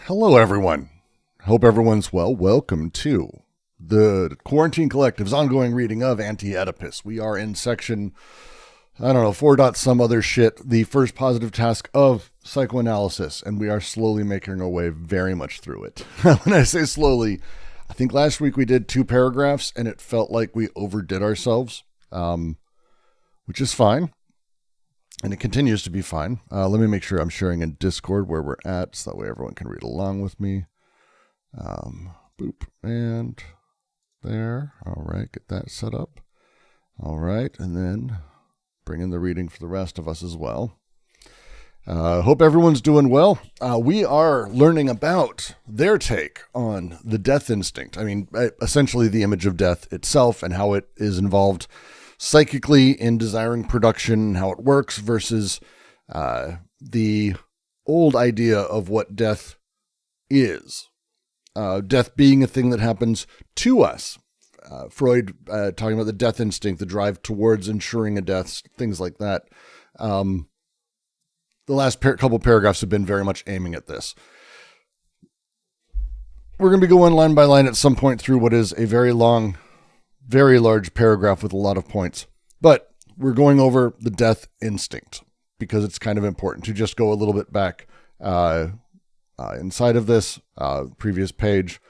Hello, everyone. Hope everyone's well. Welcome to the Quarantine Collective's ongoing reading of Anti-Oedipus. We are in section, 4 dot some other shit, the first positive task of psychoanalysis, and we are slowly making our way very much through it. When I say slowly, I think last week we did 2 paragraphs, and it felt like we overdid ourselves, which is fine. And it continues to be fine. Let me make sure I'm sharing in Discord where we're at, so that way everyone can read along with me. Boop, and there. All right, get that set up. All right, and then bring in the reading for the rest of us as well. Hope everyone's doing well. We are learning about their take on the death instinct. I mean, essentially the image of death itself and how it is involved psychically in desiring production, how it works versus the old idea of what death is. Death being a thing that happens to us. Freud talking about the death instinct, the drive towards ensuring a death, things like that. The last couple paragraphs have been very much aiming at this. We're going to be going line by line at some point through what is a very long, very large paragraph with a lot of points, but we're going over the death instinct because it's kind of important to just go a little bit back inside of this previous page.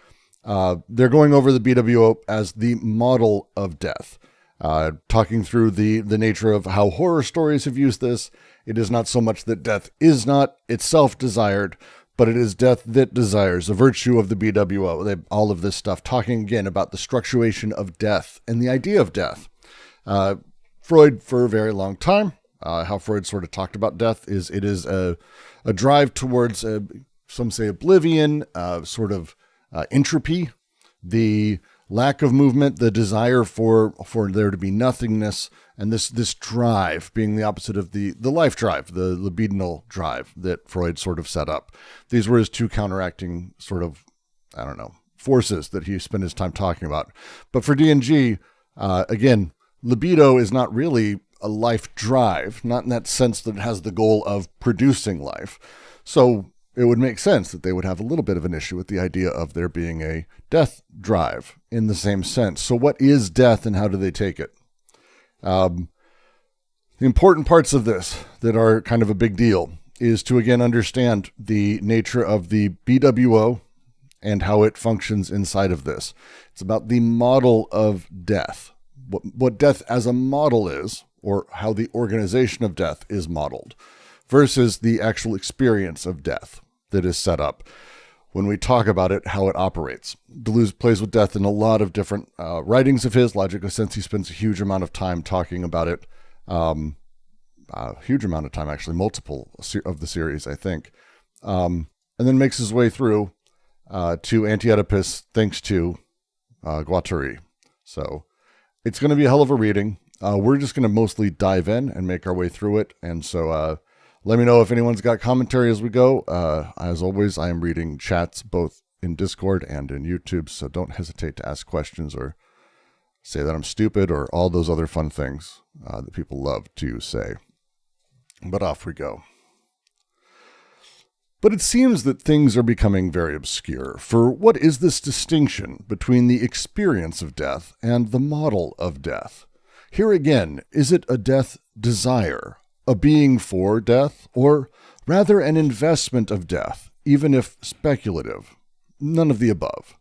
They're going over the BWO as the model of death, talking through the nature of how horror stories have used this. It is not so much that death is not itself desired, but it is death that desires, a virtue of the BWO. All of this stuff, talking again about the structuration of death and the idea of death. Freud, for a very long time, how Freud sort of talked about death is it is a drive towards, some say oblivion, sort of entropy, the lack of movement, the desire for there to be nothingness, and this drive being the opposite of the life drive, the libidinal drive that Freud sort of set up. These were his 2 counteracting sort of, forces that he spent his time talking about. But for D&G, again, libido is not really a life drive, not in that sense that it has the goal of producing life. So it would make sense that they would have a little bit of an issue with the idea of there being a death drive in the same sense. So what is death and how do they take it? The important parts of this that are kind of a big deal is to, again, understand the nature of the BWO and how it functions inside of this. It's about the model of death, what death as a model is, or how the organization of death is modeled, versus the actual experience of death that is set up. When we talk about it, how it operates. Deleuze plays with death in a lot of different writings of his. Logical Sense, he spends a huge amount of time talking about it. A huge amount of time, actually, multiple of the series, I think. And then makes his way through to Anti-Oedipus, thanks to Guattari. So it's going to be a hell of a reading. We're just going to mostly dive in and make our way through it. And so let me know if anyone's got commentary as we go. As always, I am reading chats both in Discord and in YouTube, so don't hesitate to ask questions or say that I'm stupid or all those other fun things that people love to say. But off we go. But it seems that things are becoming very obscure. For what is this distinction between the experience of death and the model of death? Here again, is it a death desire, a being for death, or rather an investment of death, even if speculative? None of the above.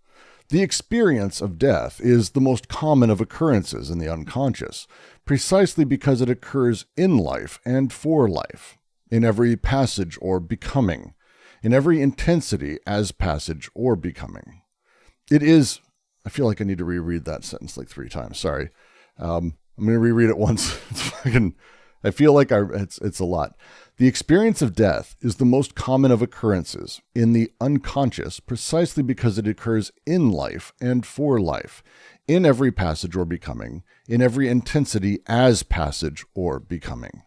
The experience of death is the most common of occurrences in the unconscious, precisely because it occurs in life and for life, in every passage or becoming, in every intensity as passage or becoming. It is, I feel like I need to reread that sentence like 3 times, sorry. I'm going to reread it once. I feel like it's a lot. The experience of death is the most common of occurrences in the unconscious precisely because it occurs in life and for life, in every passage or becoming, in every intensity as passage or becoming.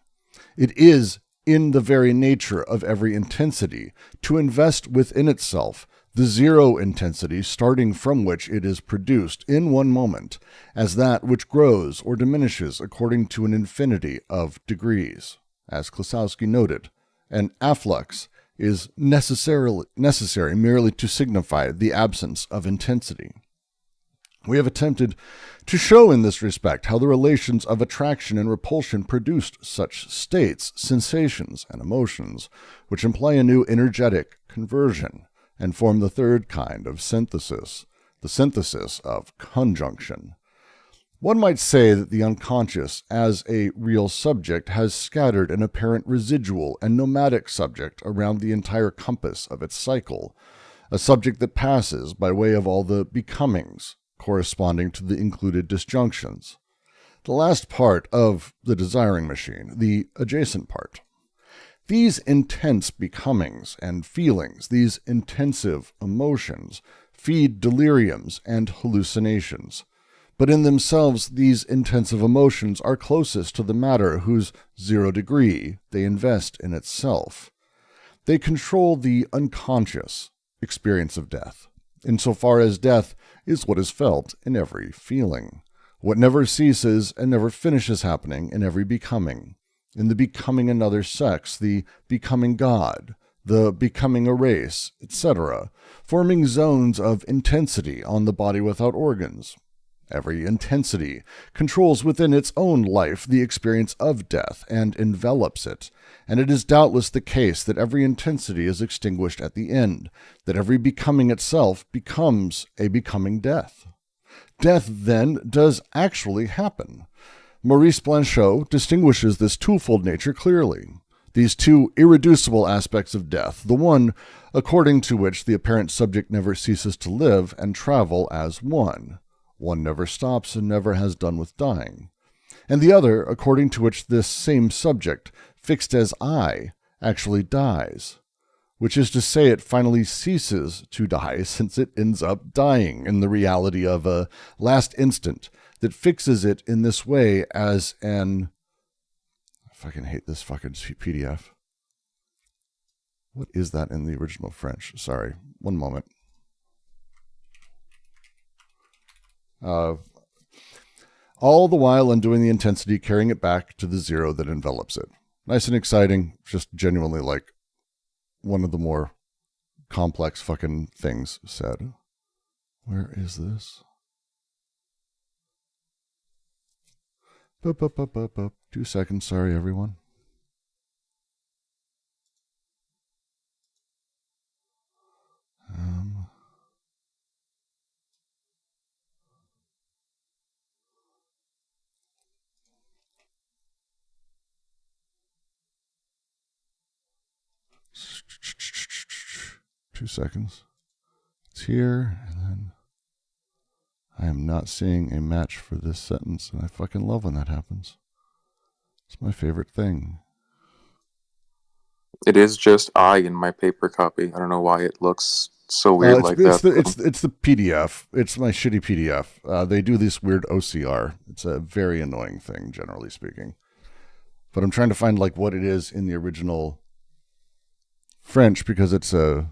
It is in the very nature of every intensity to invest within itself the zero intensity starting from which it is produced in one moment as that which grows or diminishes according to an infinity of degrees, as Klosowski noted, an afflux is necessary merely to signify the absence of intensity. We have attempted to show in this respect how the relations of attraction and repulsion produced such states, sensations, and emotions, which imply a new energetic conversion and form the third kind of synthesis, the synthesis of conjunction. One might say that the unconscious, as a real subject, has scattered an apparent residual and nomadic subject around the entire compass of its cycle, a subject that passes by way of all the becomings, corresponding to the included disjunctions. The last part of the desiring machine, the adjacent part. These intense becomings and feelings, these intensive emotions, feed deliriums and hallucinations. But in themselves, these intensive emotions are closest to the matter whose 0 degree they invest in itself. They control the unconscious experience of death, insofar as death is what is felt in every feeling, what never ceases and never finishes happening in every becoming, in the becoming another sex, the becoming God, the becoming a race, etc., forming zones of intensity on the body without organs. Every intensity controls within its own life the experience of death and envelops it, and it is doubtless the case that every intensity is extinguished at the end, that every becoming itself becomes a becoming death. Death, then, does actually happen. Maurice Blanchot distinguishes this twofold nature clearly. These two irreducible aspects of death, the one according to which the apparent subject never ceases to live and travel as one. One never stops and never has done with dying. And the other, according to which this same subject, fixed as I, actually dies, which is to say it finally ceases to die since it ends up dying in the reality of a last instant that fixes it in this way as an... I fucking hate this fucking PDF. What is that in the original French? Sorry, one moment. All the while undoing the intensity, carrying it back to the 0 that envelops it. Nice and exciting, just genuinely like one of the more complex fucking things said. Where is this? 2 seconds, sorry everyone. Two seconds. It's here, and then I am not seeing a match for this sentence, and I fucking love when that happens. It's my favorite thing. It is just I in my paper copy. I don't know why it looks so weird that. It's the PDF. It's my shitty PDF. They do this weird OCR. It's a very annoying thing, generally speaking. But I'm trying to find like what it is in the original French because it's the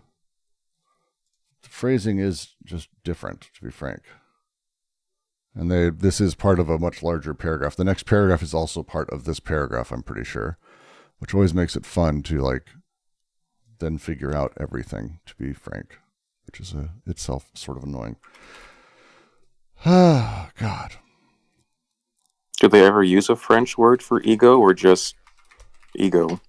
phrasing is just different, to be frank. And this is part of a much larger paragraph. The next paragraph is also part of this paragraph, I'm pretty sure, which always makes it fun to like then figure out everything, to be frank, which is itself sort of annoying. Ah, God. Did they ever use a French word for ego or just ego?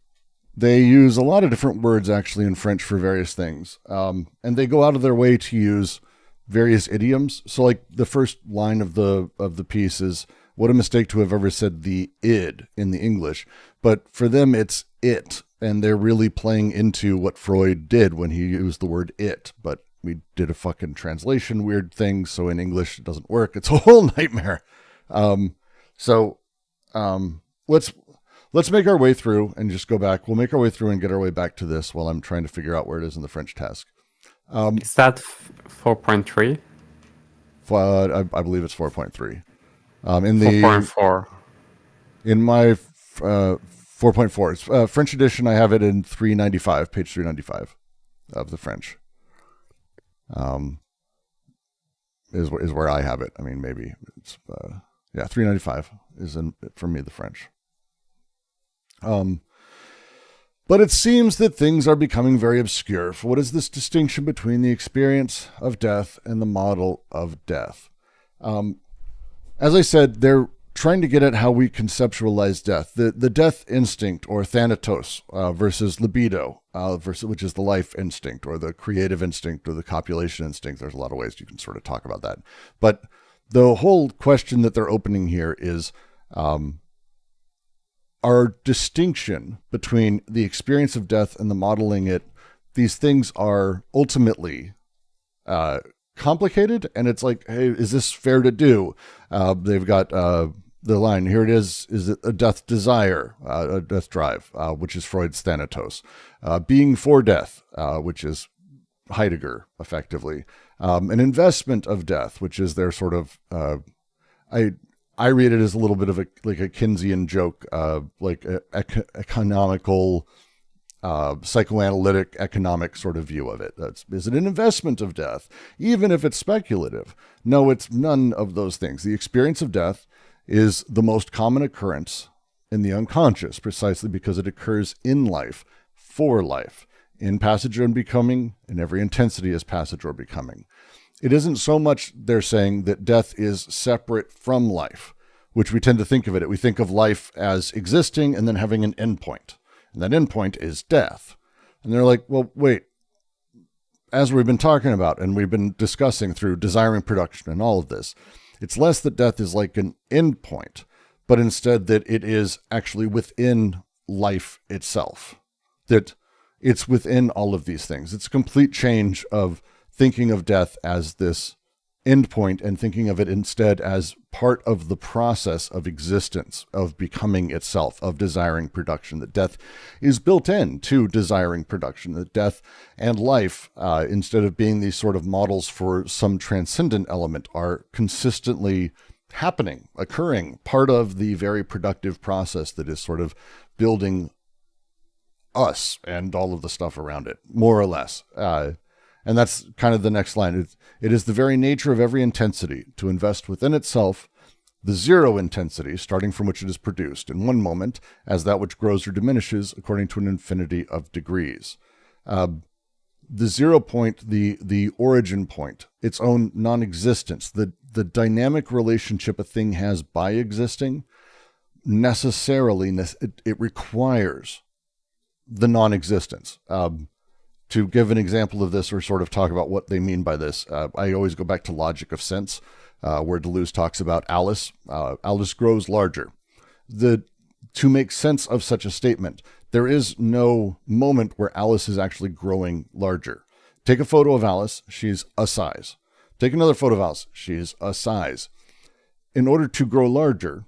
They use a lot of different words actually in French for various things. And they go out of their way to use various idioms. So like the first line of the piece is, what a mistake to have ever said the id in the English. But for them, it's it. And they're really playing into what Freud did when he used the word it. But we did a fucking translation weird thing. So in English, it doesn't work. It's a whole nightmare. Let's make our way through and just go back. We'll make our way through and get our way back to this while I'm trying to figure out where it is in the French task. Is that 4.3? I believe it's 4.3. In the 4.4. In my 4.4, French edition, I have it in 395, page 395 of the French. Is where I have it. I mean, maybe it's 395 is in for me the French. But But it seems that things are becoming very obscure. For what is this distinction between the experience of death and the model of death? As I said, they're trying to get at how we conceptualize death. The death instinct, or thanatos, versus libido, which is the life instinct, or the creative instinct, or the copulation instinct. There's a lot of ways you can sort of talk about that. But the whole question that they're opening here is our distinction between the experience of death and the modeling it. These things are ultimately complicated, and it's like, hey, is this fair to do? They've got the line, here it is it a death desire, a death drive, which is Freud's thanatos. Being for death, which is Heidegger, effectively. An investment of death, which is their sort of, I read it as a little bit of a Keynesian joke, like economical, psychoanalytic, economic sort of view of it. Is it an investment of death, even if it's speculative? No, it's none of those things. The experience of death is the most common occurrence in the unconscious, precisely because it occurs in life, for life, in passage and becoming, and every intensity is passage or becoming. It isn't so much they're saying that death is separate from life, which we tend to think of it. We think of life as existing and then having an endpoint. And that endpoint is death. And they're like, well, wait, as we've been talking about and we've been discussing through desiring production and all of this, it's less that death is like an endpoint, but instead that it is actually within life itself, that it's within all of these things. It's a complete change of thinking of death as this endpoint and thinking of it instead as part of the process of existence, of becoming itself, of desiring production, that death is built in to desiring production, that death and life, instead of being these sort of models for some transcendent element, are consistently happening, occurring, part of the very productive process that is sort of building us and all of the stuff around it, more or less. And that's kind of the next line. It is the very nature of every intensity to invest within itself the zero intensity, starting from which it is produced in one moment, as that which grows or diminishes according to an infinity of degrees. The 0 point, the origin point, its own non-existence, the dynamic relationship a thing has by existing, necessarily, it requires the non-existence. To give an example of this, or sort of talk about what they mean by this, I always go back to Logic of Sense, where Deleuze talks about Alice. Alice grows larger. To make sense of such a statement, there is no moment where Alice is actually growing larger. Take a photo of Alice, she's a size. Take another photo of Alice, she's a size. In order to grow larger,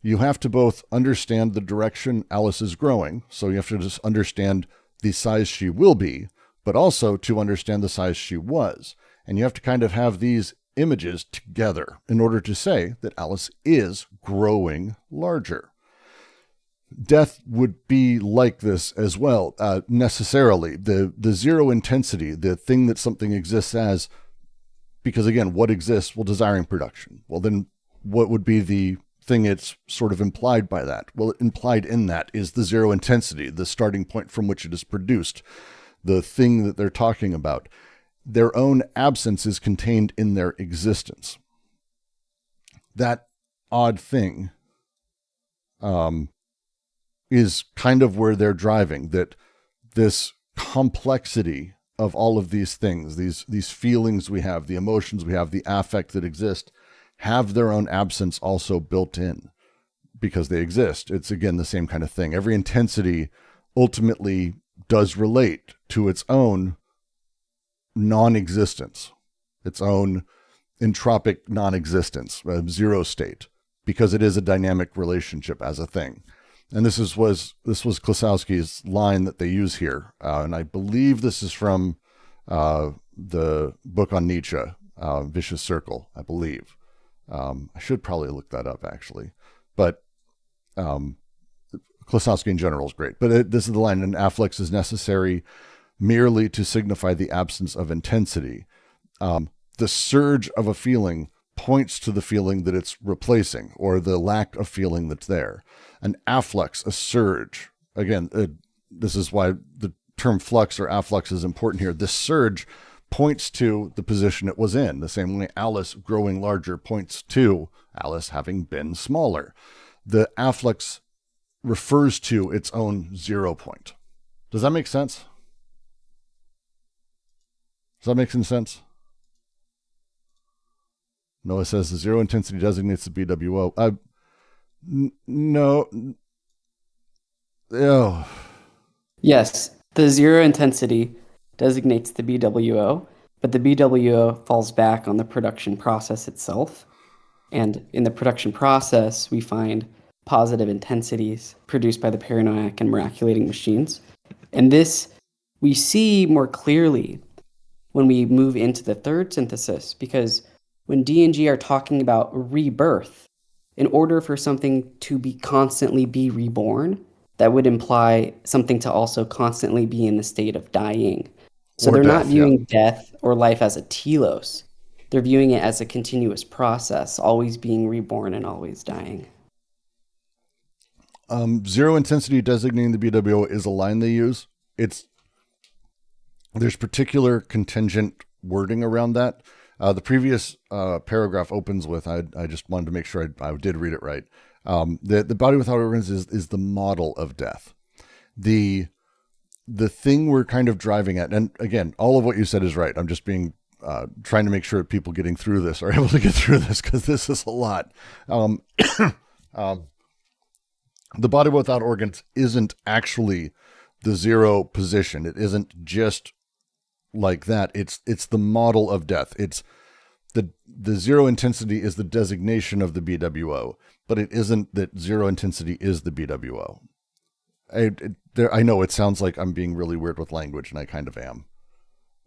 you have to both understand the direction Alice is growing, so you have to just understand the size she will be, but also to understand the size she was. And you have to kind of have these images together in order to say that Alice is growing larger. Death would be like this as well, necessarily. The zero intensity, the thing that something exists as, because again, what exists? Well, desiring production. Well, then what would be the thing it's sort of implied by that? Well, implied in that is the zero intensity, the starting point from which it is produced, the thing that they're talking about. Their own absence is contained in their existence. That odd thing is kind of where they're driving, that this complexity of all of these things, these feelings we have, the emotions we have, the affect that exist, have their own absence also built in because they exist. It's, again, the same kind of thing. Every intensity ultimately does relate to its own non-existence, its own entropic non-existence, a zero state, because it is a dynamic relationship as a thing. And this was Klosowski's line that they use here. And I believe this is from the book on Nietzsche, Vicious Circle, I believe. I should probably look that up, actually. But Klosowski in general is great. But this is the line: an afflux is necessary merely to signify the absence of intensity. The surge of a feeling points to the feeling that it's replacing, or the lack of feeling that's there. An afflux, a surge. Again, this is why the term flux or afflux is important here. This surge points to the position it was in, the same way Alice growing larger points to Alice having been smaller. The afflux refers to its own 0 point. Does that make sense? Does that make some sense? Noah says the zero intensity designates the BWO. No. Oh. Yes, the zero intensity designates the BWO, but the BWO falls back on the production process itself. And in the production process, we find positive intensities produced by the paranoiac and miraculating machines. And this we see more clearly when we move into the third synthesis, because when D and G are talking about rebirth, in order for something to be constantly be reborn, that would imply something to also constantly be in the state of dying. So Or they're death, not viewing death or life as a telos. They're viewing it as a continuous process, always being reborn and always dying. Zero intensity designating the BWO is a line they use. There's particular contingent wording around that. The previous paragraph opens with, I just wanted to make sure I did read it right. The body without organs is the model of death. The thing we're kind of driving at, and again, all of what you said is right. I'm just trying to make sure people getting through this are able to get through this, because this is a lot. The body without organs isn't actually the zero position. It isn't just like that. It's the model of death. It's the zero intensity is the designation of the BWO, but it isn't that zero intensity is the BWO. I know it sounds like I'm being really weird with language, and I kind of am.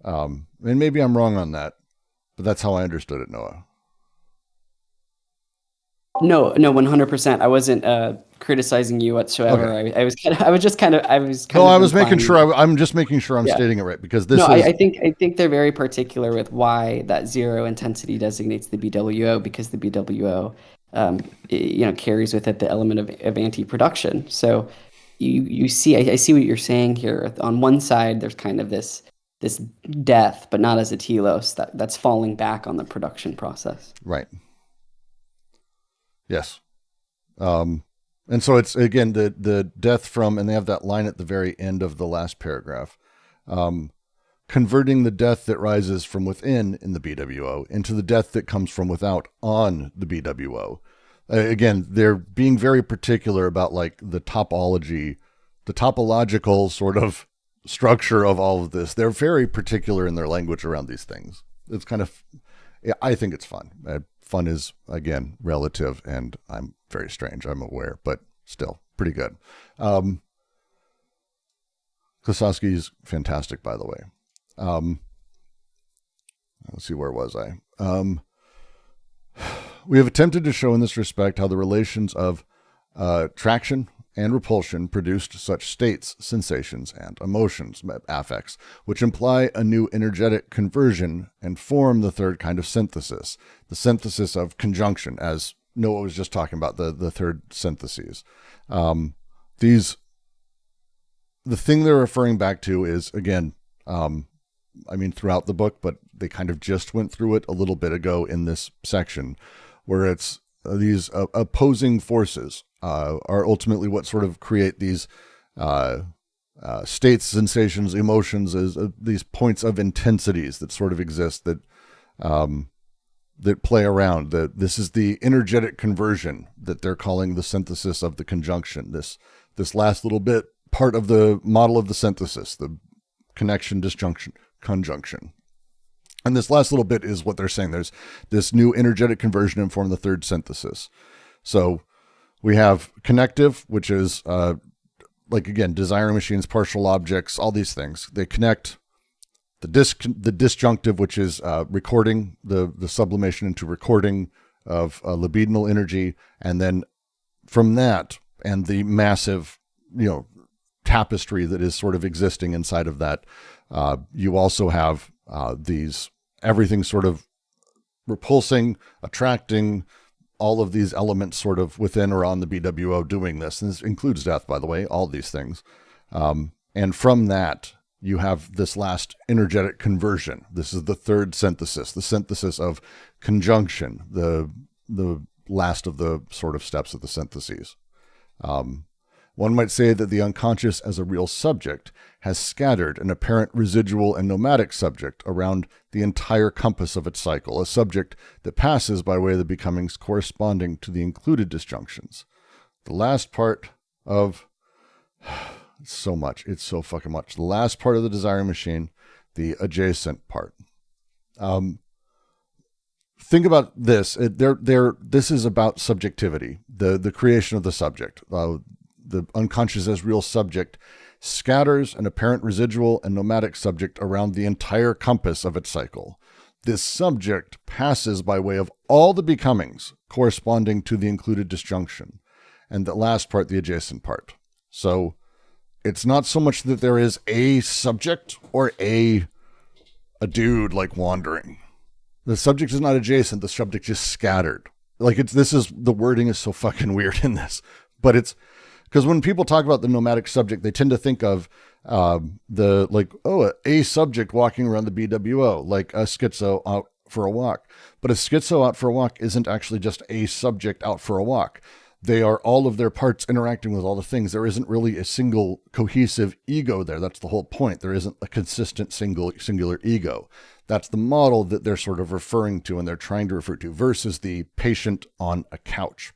And maybe I'm wrong on that, but that's how I understood it, Noah. No, 100%. I wasn't criticizing you whatsoever. Okay. I was making sure. I'm just making sure I'm stating it right, because this. I think they're very particular with why that zero intensity designates the BWO, because the BWO, carries with it the element of anti-production. So you see, I see what you're saying here. On one side, there's kind of this death, but not as a telos that's falling back on the production process. Right. Yes. And so it's, again, the death from, and they have that line at the very end of the last paragraph, converting the death that rises from within in the BWO into the death that comes from without on the BWO. Again, they're being very particular about like the topological sort of structure of all of this. They're very particular in their language around these things. It's kind of, I think it's fun. Fun is, again, relative, and I'm very strange, I'm aware, but still pretty good. Klosowski's fantastic, by the way. Let's see, where was I? We have attempted to show in this respect how the relations of traction and repulsion produced such states, sensations, and emotions, affects, which imply a new energetic conversion and form the third kind of synthesis, the synthesis of conjunction, as Noah was just talking about, the third syntheses. The thing they're referring back to is, again, throughout the book, but they kind of just went through it a little bit ago in this section, where it's these opposing forces are ultimately what sort of create these states, sensations, emotions, as these points of intensities that sort of exist that play around. This is the energetic conversion that they're calling the synthesis of the conjunction. This last little bit, part of the model of the synthesis, the connection, disjunction, conjunction. And this last little bit is what they're saying. There's this new energetic conversion and form the third synthesis. So we have connective, which is again, desiring machines, partial objects, all these things. They connect. The disjunctive, which is recording, the sublimation into recording of libidinal energy. And then from that, and the massive, tapestry that is sort of existing inside of that, you also have everything sort of repulsing, attracting, all of these elements sort of within or on the BWO doing this. And this includes death, by the way, all these things. And from that, you have this last energetic conversion. This is the third synthesis, the synthesis of conjunction, the last of the sort of steps of the syntheses. One might say that the unconscious as a real subject has scattered an apparent residual and nomadic subject around the entire compass of its cycle, a subject that passes by way of the becomings corresponding to the included disjunctions. The last part of... It's so much. It's so fucking much. The last part of the desiring machine, the adjacent part. Think about this. This is about subjectivity, the creation of the subject. The unconscious as real subject scatters an apparent residual and nomadic subject around the entire compass of its cycle. This subject passes by way of all the becomings corresponding to the included disjunction. And the last part, the adjacent part. So it's not so much that there is a subject or a dude like wandering. The subject is not adjacent. The subject is scattered. Like the wording is so fucking weird in this, but it's because when people talk about the nomadic subject, they tend to think of a subject walking around the BWO, like a schizo out for a walk. But a schizo out for a walk isn't actually just a subject out for a walk. They are all of their parts interacting with all the things. There isn't really a single cohesive ego there. That's the whole point. There isn't a consistent singular ego. That's the model that they're sort of referring to and they're trying to refer to versus the patient on a couch.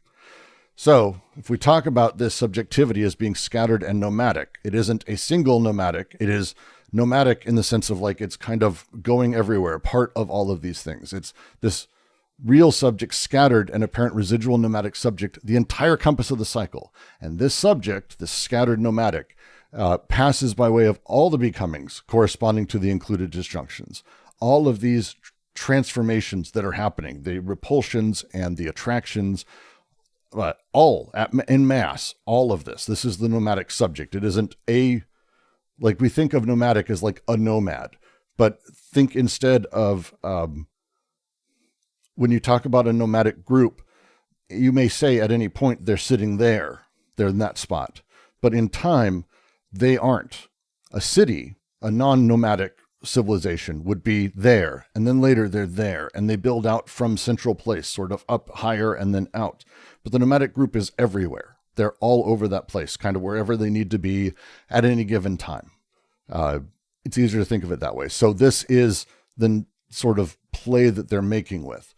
So if we talk about this subjectivity as being scattered and nomadic, it isn't a single nomadic. It is nomadic in the sense of like it's kind of going everywhere, part of all of these things. It's this real subject scattered and apparent residual nomadic subject, the entire compass of the cycle. And this subject, this scattered nomadic, passes by way of all the becomings corresponding to the included disjunctions. All of these transformations that are happening, the repulsions and the attractions, in mass, all of this. This is the nomadic subject. It isn't like we think of nomadic as like a nomad, but think instead of, when you talk about a nomadic group, you may say at any point they're sitting there, they're in that spot. But in time, they aren't. A city, a non-nomadic civilization would be there, and then later they're there, and they build out from central place, sort of up higher and then out. But the nomadic group is everywhere. They're all over that place, kind of wherever they need to be at any given time. It's easier to think of it that way. So this is the sort of play that they're making with.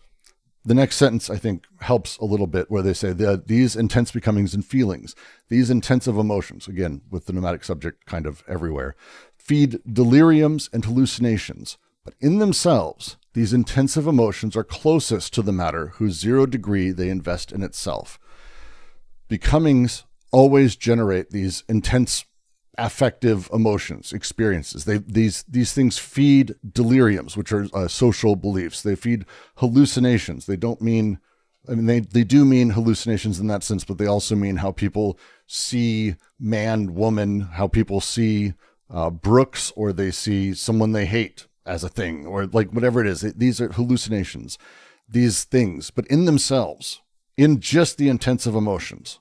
The next sentence, I think, helps a little bit where they say these intense becomings and feelings, these intensive emotions, again, with the nomadic subject kind of everywhere, feed deliriums and hallucinations. But in themselves, these intensive emotions are closest to the matter whose 0 degree they invest in itself. Becomings always generate these intense affective emotions, experiences. These things feed deliriums, which are social beliefs. They feed hallucinations. They don't mean, they do mean hallucinations in that sense, but they also mean how people see man, woman, how people see Brooks, or they see someone they hate as a thing, or like whatever it is. These are hallucinations, these things, but in themselves, in just the intensive emotions,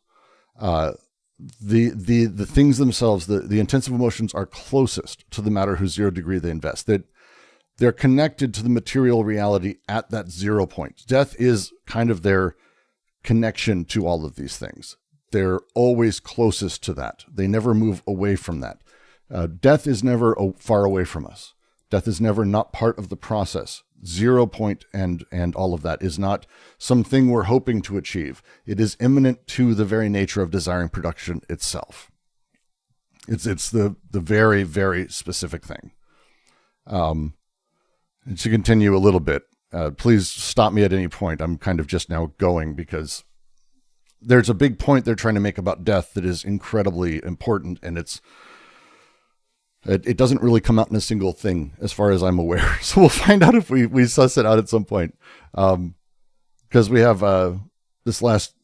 the things themselves, the intensive emotions are closest to the matter whose 0 degree they invest. That they're connected to the material reality at that 0 point. Death is kind of their connection to all of these things. They're always closest to that. They never move away from that. Death is never far away from us. Death is never not part of the process. 0 point and all of that is not something we're hoping to achieve. It is imminent to the very nature of desiring production itself. It's the very, very specific thing. And to continue a little bit, please stop me at any point. I'm kind of just now going because there's a big point they're trying to make about death that is incredibly important, and it doesn't really come out in a single thing as far as I'm aware. So we'll find out if we suss it out at some point. Because we have this last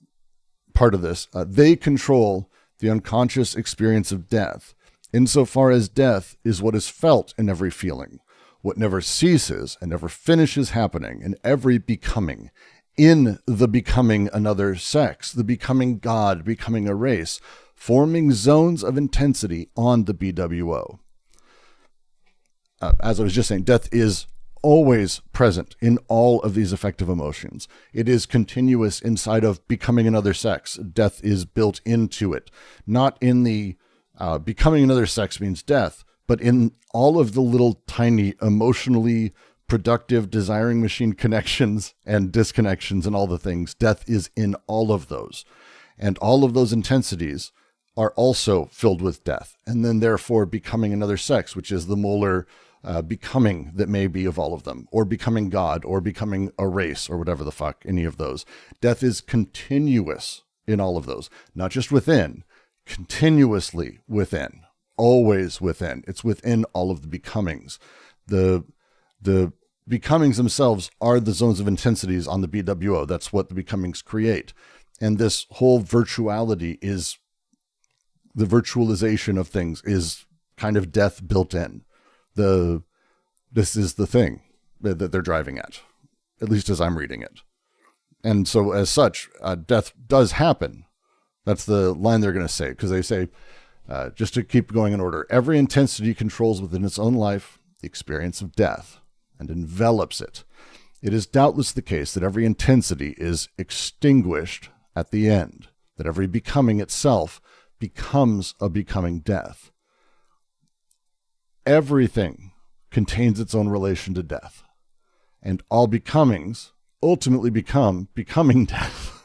part of this. They control the unconscious experience of death, insofar as death is what is felt in every feeling, what never ceases and never finishes happening in every becoming, in the becoming another sex, the becoming God, becoming a race, forming zones of intensity on the BWO. As I was just saying, death is always present in all of these affective emotions. It is continuous inside of becoming another sex. Death is built into it. Not in the becoming another sex means death, but in all of the little tiny emotionally productive desiring machine connections and disconnections and all the things. Death is in all of those. And all of those intensities are also filled with death. And then therefore becoming another sex, which is the molar becoming that may be of all of them, or becoming God, or becoming a race, or whatever the fuck, any of those. Death is continuous in all of those, not just within, continuously within, always within. It's within all of the becomings. The becomings themselves are the zones of intensities on the BWO. That's what the becomings create. And this whole virtuality is, the virtualization of things is kind of death built in. This is the thing that they're driving at least as I'm reading it. And so as such, death does happen. That's the line they're going to say, because they say, just to keep going in order, every intensity controls within its own life the experience of death and envelops it. It is doubtless the case that every intensity is extinguished at the end, that every becoming itself becomes a becoming death. Everything contains its own relation to death, and all becomings ultimately become becoming death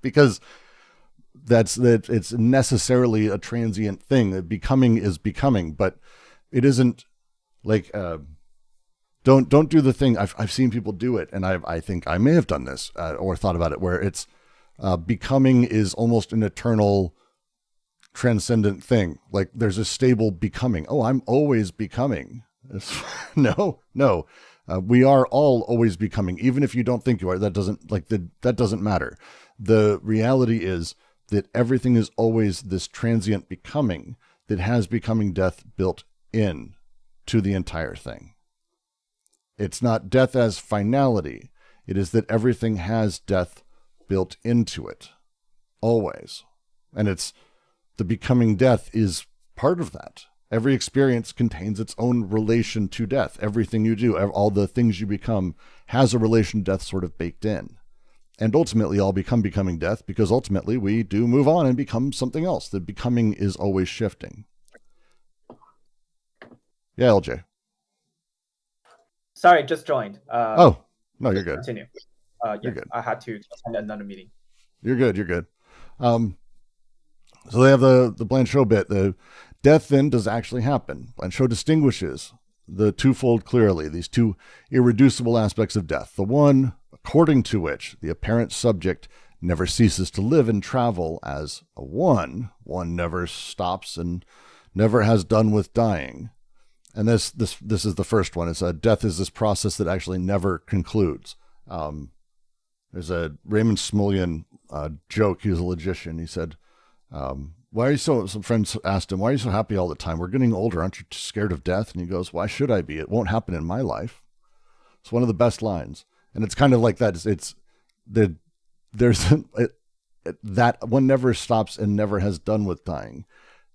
because it's necessarily a transient thing. Becoming is becoming, but it isn't like, don't do the thing. I've seen people do it, and I think I may have done this or thought about it, where it's becoming is almost an eternal transcendent thing. Like there's a stable becoming. Oh, I'm always becoming. No. We are all always becoming, even if you don't think you are. That doesn't matter. The reality is that everything is always this transient becoming that has becoming death built in to the entire thing. It's not death as finality. It is that everything has death built into it always. And it's the becoming death is part of that. Every experience contains its own relation to death. Everything you do, all the things you become, has a relation to death sort of baked in. And ultimately all becoming death, because ultimately we do move on and become something else. The becoming is always shifting. Yeah, LJ. Sorry, just joined. Oh, no, you're good. Continue. You're good. I had to attend another meeting. You're good. So they have the Blanchot bit. The death then does actually happen. Blanchot distinguishes the twofold clearly, these two irreducible aspects of death. The one, according to which the apparent subject never ceases to live and travel as a one never stops and never has done with dying. And this is the first one. It's death is this process that actually never concludes. There's a Raymond Smullyan joke. He was a logician. He said, why are you some friends asked him, why are you so happy all the time? We're getting older. Aren't you scared of death? And he goes, why should I be? It won't happen in my life. It's one of the best lines. And it's kind of like that. That one never stops and never has done with dying.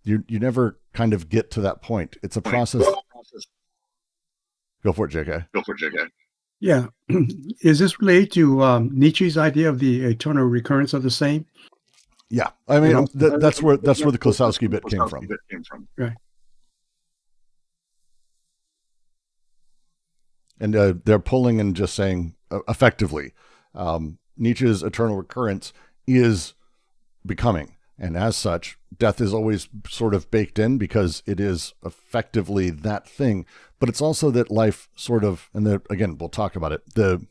You never kind of get to that point. It's a process. Go for it, JK. Yeah. Is this related to Nietzsche's idea of the eternal recurrence of the same? Yeah. I mean, that's where the Klosowski bit came from. Right. And they're pulling and just saying, effectively, Nietzsche's eternal recurrence is becoming. And as such, death is always sort of baked in because it is effectively that thing. But it's also that life sort of, and again, we'll talk about it, the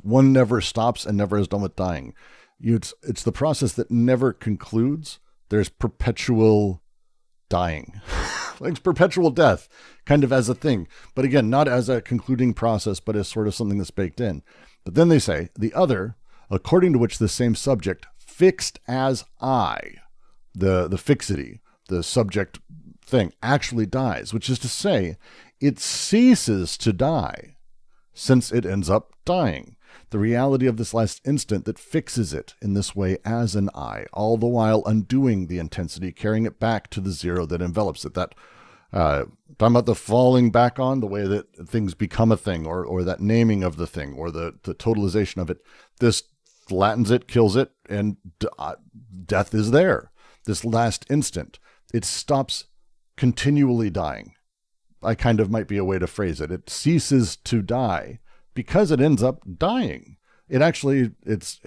one never stops and never is done with dying. It's the process that never concludes. There's perpetual dying. Like perpetual death, kind of as a thing. But again, not as a concluding process, but as sort of something that's baked in. But then they say, the other, according to which the same subject, fixed as I, the fixity, the subject thing, actually dies, which is to say, it ceases to die since it ends up dying. the reality of this last instant that fixes it in this way as an I, all the while undoing the intensity, carrying it back to the zero that envelops it. That talking about the falling back on, the way that things become a thing, or that naming of the thing, or the totalization of it. This flattens it, kills it, and death is there. This last instant, it stops continually dying. I kind of might be a way to phrase it. It ceases to die because it ends up dying. It actually, it's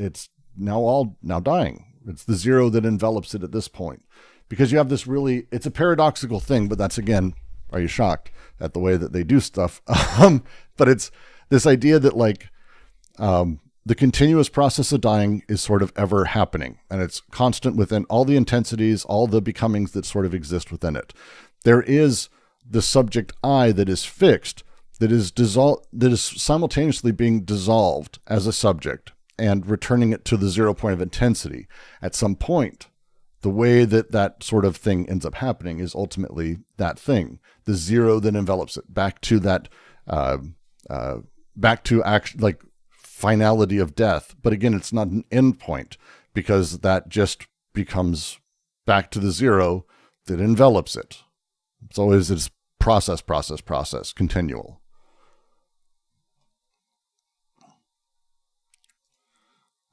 now dying. It's the zero that envelops it at this point. Because you have this really, it's a paradoxical thing, but that's, again, are you shocked at the way that they do stuff? But it's this idea that, like, the continuous process of dying is sort of ever happening, and it's constant within all the intensities, all the becomings that sort of exist within it. There is the subject I that is fixed, that is simultaneously being dissolved as a subject and returning it to the 0 point of intensity. At some point, the way that sort of thing ends up happening is ultimately that thing, the zero that envelops it, back to that, back to like finality of death. But again, it's not an end point, because that just becomes back to the zero that envelops it. It's always this process, continual.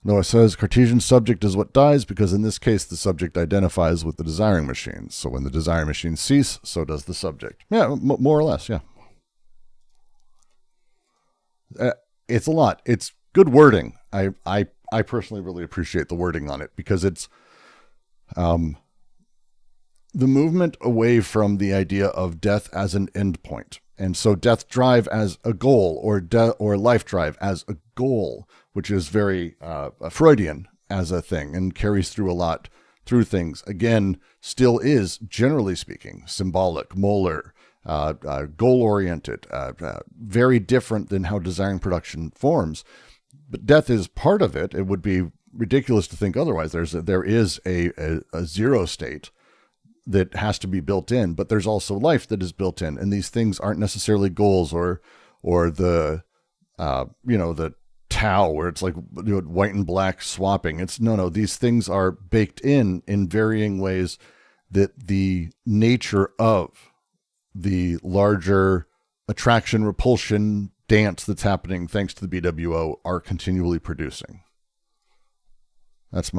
Noah says, Cartesian subject is what dies, because in this case, the subject identifies with the desiring machines. So when the desiring machines cease, so does the subject. Yeah, more or less, yeah. It's a lot. It's good wording. I personally really appreciate the wording on it, because it's the movement away from the idea of death as an endpoint. And so death drive as a goal, or life drive as a goal, which is very Freudian as a thing and carries through a lot through things. Again, still is, generally speaking, symbolic, molar, goal-oriented, very different than how desiring production forms. But death is part of it. It would be ridiculous to think otherwise. There is a zero state that has to be built in, but there's also life that is built in. And these things aren't necessarily goals or the, the Tao, where it's like white and black swapping. It's no, these things are baked in varying ways that the nature of the larger attraction, repulsion, dance that's happening thanks to the BWO are continually producing. That's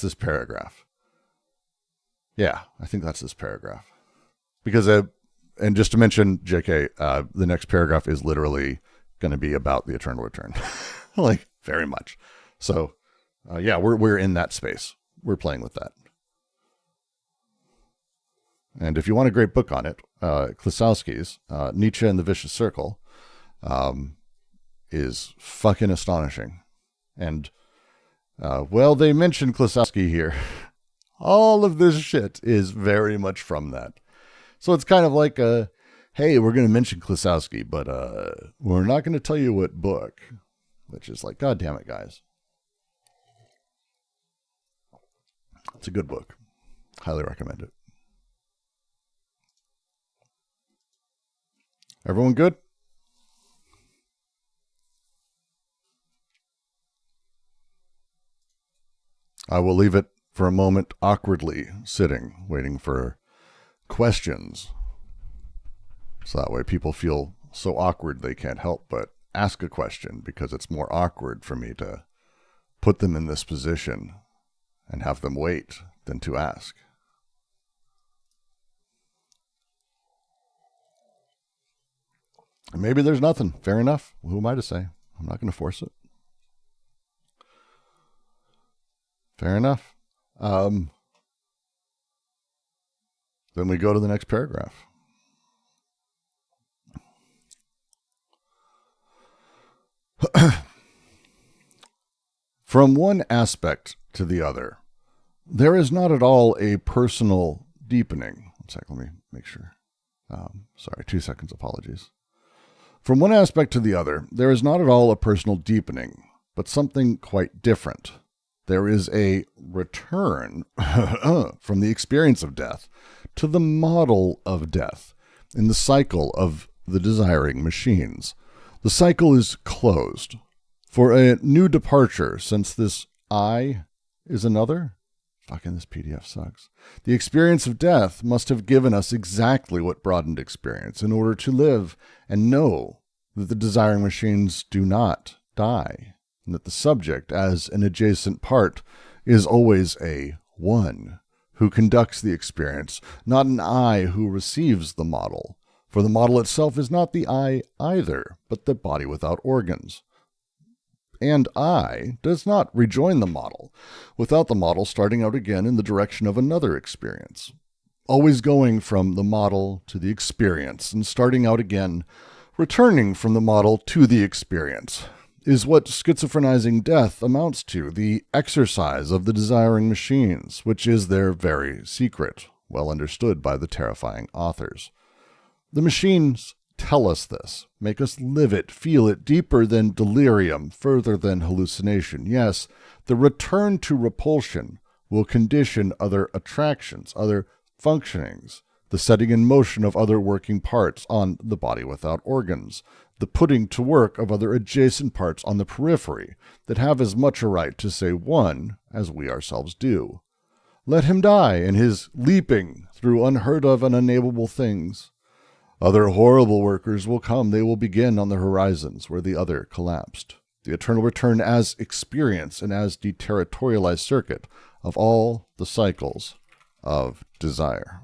this paragraph. Yeah, I think that's this paragraph. Because, and just to mention, JK, the next paragraph is literally going to be about the eternal return. Like, very much. So, yeah, we're in that space. We're playing with that. And if you want a great book on it, Klosowski's Nietzsche and the Vicious Circle is fucking astonishing. And, they mentioned Klosowski here. All of this shit is very much from that. So it's kind of like, hey, we're going to mention Klosowski, but we're not going to tell you what book. Which is like, God damn it, guys. It's a good book. Highly recommend it. Everyone good? I will leave it for a moment awkwardly sitting, waiting for questions. So that way people feel so awkward they can't help but ask a question, because it's more awkward for me to put them in this position and have them wait than to ask. And maybe there's nothing. Fair enough. Who am I to say? I'm not going to force it. Fair enough. Then we go to the next paragraph. From one aspect to the other, there is not at all a personal deepening. 1 second, let me make sure. Sorry, 2 seconds, apologies. From one aspect to the other, there is not at all a personal deepening, but something quite different. There is a return from the experience of death to the model of death in the cycle of the desiring machines. The cycle is closed for a new departure, since this I is another. Fucking this PDF sucks. The experience of death must have given us exactly what broadened experience in order to live and know that the desiring machines do not die, and that the subject, as an adjacent part, is always a one who conducts the experience, not an I who receives the model. For the model itself is not the I either, but the body without organs. And I does not rejoin the model, without the model starting out again in the direction of another experience, always going from the model to the experience, and starting out again, returning from the model to the experience, is what schizophenizing death amounts to, the exercise of the desiring machines, which is their very secret, well understood by the terrifying authors. The machines tell us this, make us live it, feel it deeper than delirium, further than hallucination. Yes, the return to repulsion will condition other attractions, other functionings, the setting in motion of other working parts on the body without organs, the putting to work of other adjacent parts on the periphery that have as much a right to say one as we ourselves do. Let him die in his leaping through unheard of and unnamable things. Other horrible workers will come. They will begin on the horizons where the other collapsed. The eternal return as experience and as deterritorialized circuit of all the cycles of desire.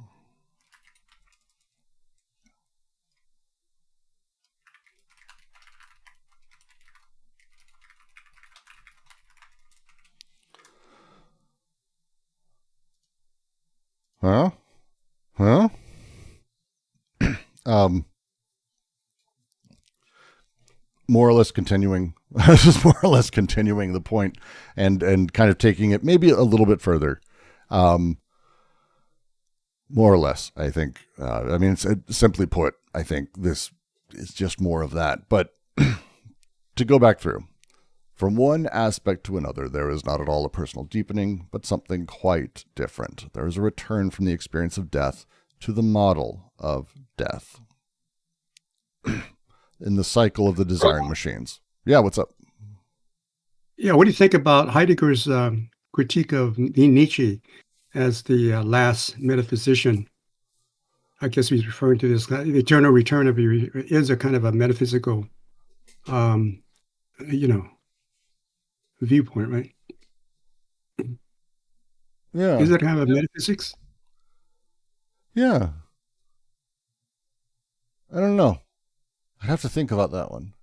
Huh? More or less continuing, just more or less continuing the point and kind of taking it maybe a little bit further. More or less, I think. I mean, simply put, I think this is just more of that. But to go back through, from one aspect to another, there is not at all a personal deepening, but something quite different. There is a return from the experience of death to the model of death in the cycle of the desiring machines. Yeah, what's up? Yeah, what do you think about Heidegger's critique of Nietzsche as the last metaphysician? I guess he's referring to this, the eternal return of is a kind of a metaphysical, viewpoint, right? Yeah. Is it kind of a metaphysics? Yeah. I don't know. I'd have to think about that one.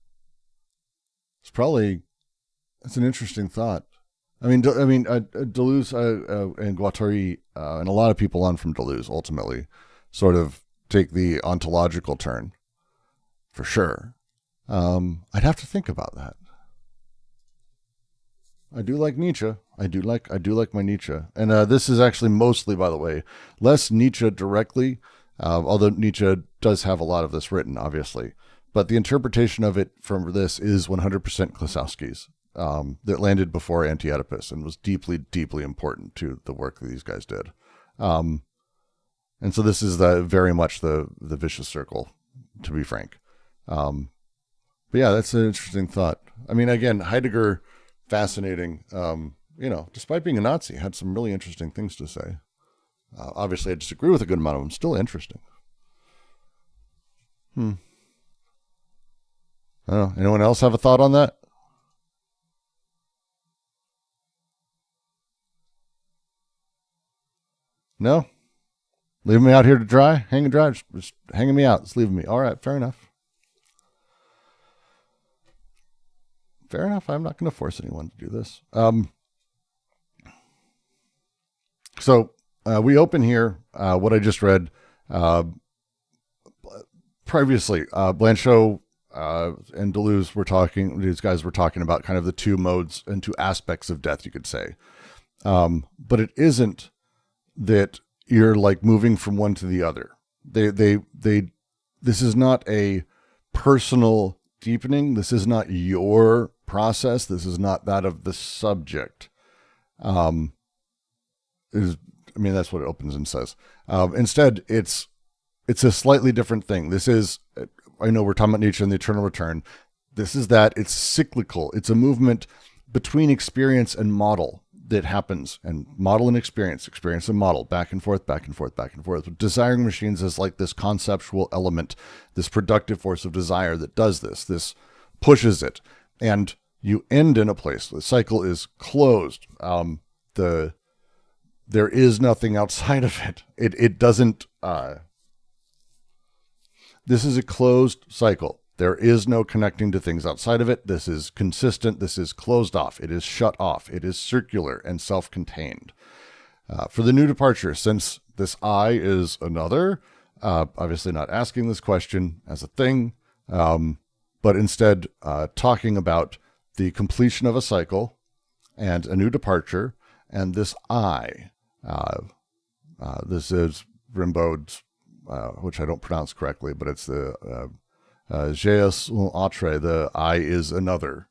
That's an interesting thought. I mean, Deleuze and Guattari and a lot of people on from Deleuze ultimately sort of take the ontological turn, for sure. I'd have to think about that. I do like Nietzsche. I do like my Nietzsche. And this is actually mostly, by the way, less Nietzsche directly, although Nietzsche does have a lot of this written, obviously. But the interpretation of it from this is 100% Klosowski's, that landed before Anti-Oedipus and was deeply, deeply important to the work that these guys did. And so this is very much the vicious circle, to be frank. But yeah, that's an interesting thought. I mean, again, Heidegger, fascinating. Despite being a Nazi, had some really interesting things to say. Obviously, I disagree with a good amount of them. Still interesting. I don't know. Anyone else have a thought on that? No? Leaving me out here to dry? Hanging dry? Just hanging me out. It's leaving me. All right, fair enough. Fair enough. I'm not going to force anyone to do this. So we open here, what I just read previously. Blanchot and Deleuze these guys were talking about kind of the two modes and two aspects of death, you could say. But it isn't that you're like moving from one to the other. This is not a personal deepening. This is not your process. This is not that of the subject. That's what it opens and says. Instead, it's a slightly different thing. This is, I know we're talking about Nietzsche and the eternal return. This is that. It's cyclical. It's a movement between experience and model that happens, and model and experience and model, back and forth, back and forth, back and forth. Desiring machines is like this conceptual element, this productive force of desire that does this pushes it. And you end in a place. The cycle is closed. There is nothing outside of it. It doesn't, this is a closed cycle. There is no connecting to things outside of it. This is consistent. This is closed off. It is shut off. It is circular and self-contained. For the new departure, since this I is another, obviously not asking this question as a thing, but instead talking about the completion of a cycle and a new departure, and this I. This is Rimbaud's, which I don't pronounce correctly, but it's the gilles un autre, the I is another.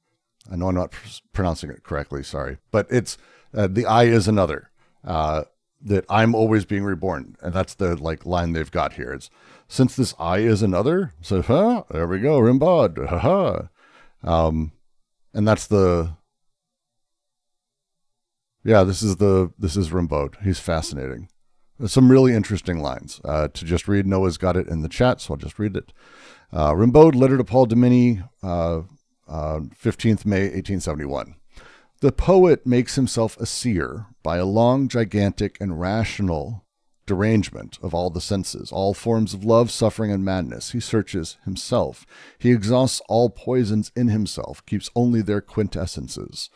I know I'm not pronouncing it correctly, sorry. But it's the I is another, that I'm always being reborn. And that's the line they've got here. It's, since this I is another, so there we go, Rimbaud. And that's the, yeah, this is Rimbaud. He's fascinating. There's some really interesting lines to just read. Noah's got it in the chat, so I'll just read it. Rimbaud, letter to Paul Domini, 15th May, 1871. The poet makes himself a seer by a long, gigantic, and rational derangement of all the senses, all forms of love, suffering, and madness. He searches himself. He exhausts all poisons in himself, keeps only their quintessences.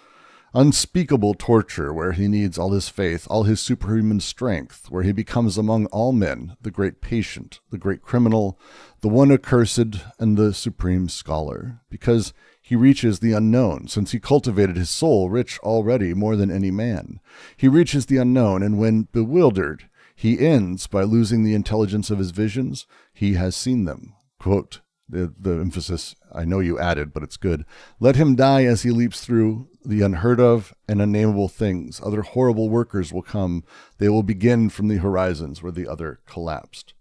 Unspeakable torture where he needs all his faith, all his superhuman strength, where he becomes among all men the great patient, the great criminal, the one accursed, and the supreme scholar, because he reaches the unknown, since he cultivated his soul rich already more than any man. He reaches the unknown, and when bewildered, he ends by losing the intelligence of his visions. He has seen them. Quote, the emphasis I know you added, but it's good. Let him die as he leaps through the unheard of and unnameable things. Other horrible workers will come. They will begin from the horizons where the other collapsed.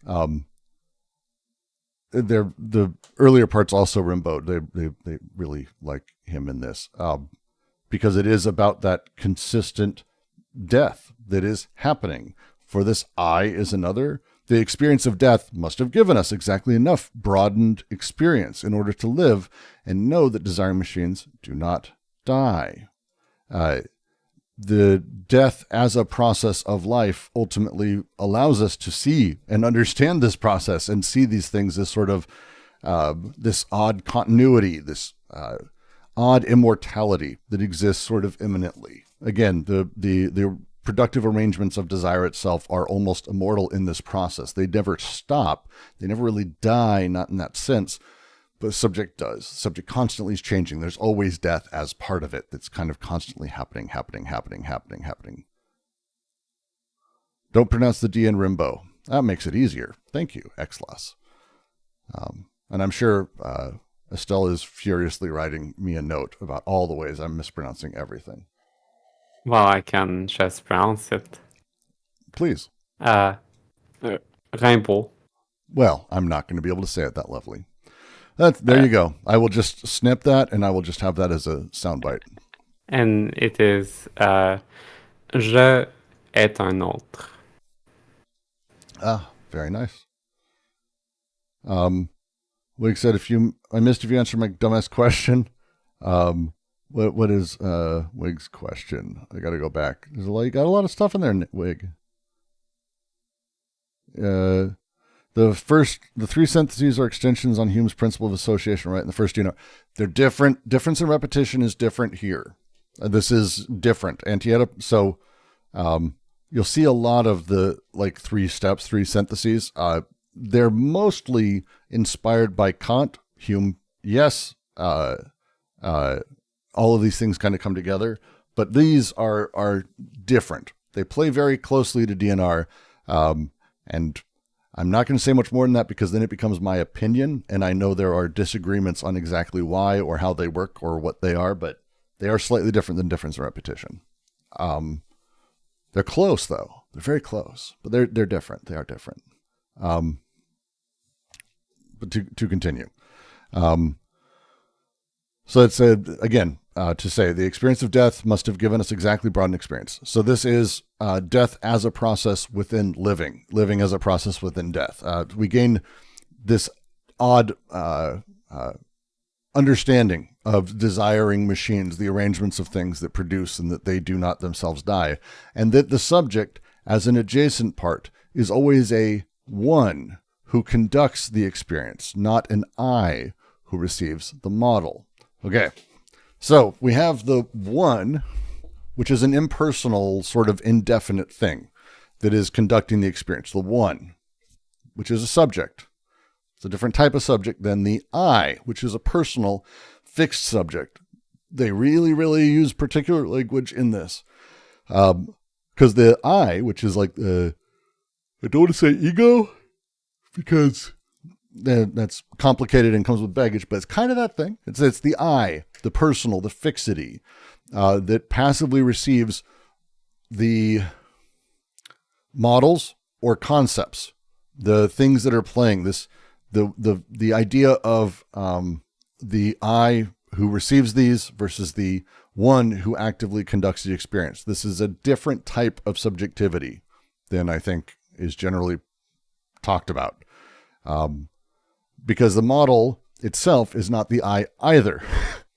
The earlier parts also Rimbaud. They really like him in this because it is about that consistent death that is happening. For this I is another. The experience of death must have given us exactly enough broadened experience in order to live and know that desiring machines do not die. The death as a process of life ultimately allows us to see and understand this process and see these things as sort of this odd continuity, this odd immortality that exists sort of immanently. Again, the productive arrangements of desire itself are almost immortal in this process. They never stop. They never really die, not in that sense, but subject does. Subject constantly is changing. There's always death as part of it that's kind of constantly happening. Don't pronounce the D in Rimbaud. That makes it easier. Thank you, Xlas. And I'm sure Estelle is furiously writing me a note about all the ways I'm mispronouncing everything. Well, I can just pronounce it. Please. Rainbow. Well, I'm not going to be able to say it that lovely. There you go. I will just snip that, and I will just have that as a soundbite. And it is je est un autre. Ah, very nice. Wig said, I missed if you answered my dumbass question. What is Wig's question? I got to go back. You got a lot of stuff in there, Wig. The three syntheses are extensions on Hume's principle of association, right? In the first, they're different. Difference in repetition is different here. This is different. Anti-Oedipus. So, you'll see a lot of the three syntheses. They're mostly inspired by Kant, Hume. Yes. All of these things kind of come together, but these are different. They play very closely to DNR. And I'm not going to say much more than that because then it becomes my opinion. And I know there are disagreements on exactly why or how they work or what they are, but they are slightly different than difference in repetition. They're close though. They're very close, but they're different. They are different. But to continue, So it's again to say the experience of death must have given us exactly broad an experience. So this is death as a process within living, living as a process within death. We gain this odd understanding of desiring machines, the arrangements of things that produce and that they do not themselves die, and that the subject, as an adjacent part, is always a one who conducts the experience, not an I who receives the model. Okay, so we have the one, which is an impersonal, sort of indefinite thing that is conducting the experience. The one, which is a subject. It's a different type of subject than the I, which is a personal, fixed subject. They really, really use particular language in this. Because the I, which is like I don't want to say ego, because that's complicated and comes with baggage, but it's kind of that thing. It's the I, the personal, the fixity, that passively receives the models or concepts, the things that are playing this. The idea of the I who receives these versus the one who actively conducts the experience. This is a different type of subjectivity than I think is generally talked about. Because the model itself is not the I either.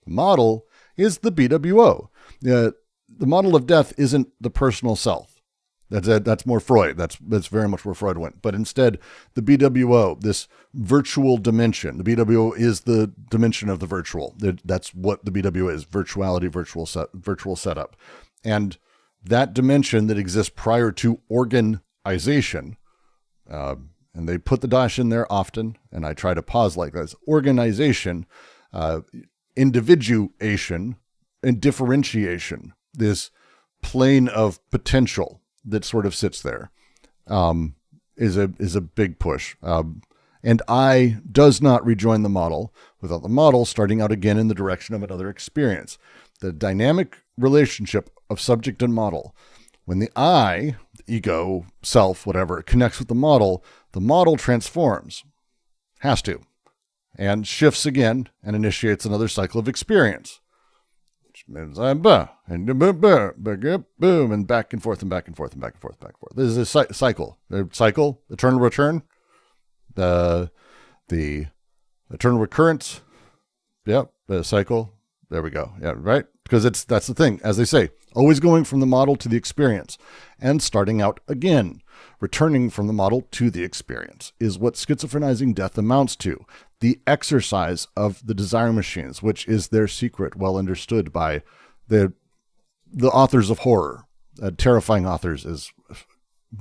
The model is the BWO. The model of death isn't the personal self. That's more Freud. That's very much where Freud went. But instead, the BWO, this virtual dimension, the BWO is the dimension of the virtual. That's what the BWO is: virtuality, virtual setup, and that dimension that exists prior to organization. And they put the dash in there often, and I try to pause like this: organization, individuation, and differentiation. This plane of potential that sort of sits there, is a big push. And I does not rejoin the model without the model starting out again in the direction of another experience. The dynamic relationship of subject and model. When the I, the ego, self, whatever, connects with the model transforms, has to, and shifts again and initiates another cycle of experience. And boom, and back and forth and back and forth and back and forth, back and forth. This is a cycle. The cycle, eternal return, the eternal recurrence. Yep, the cycle. There we go. Yeah, right. Because that's the thing. As they say, always going from the model to the experience and starting out again. Returning from the model to the experience is what schizoprenizing death amounts to. The exercise of the desire machines, which is their secret, well understood by the authors of horror. Terrifying authors is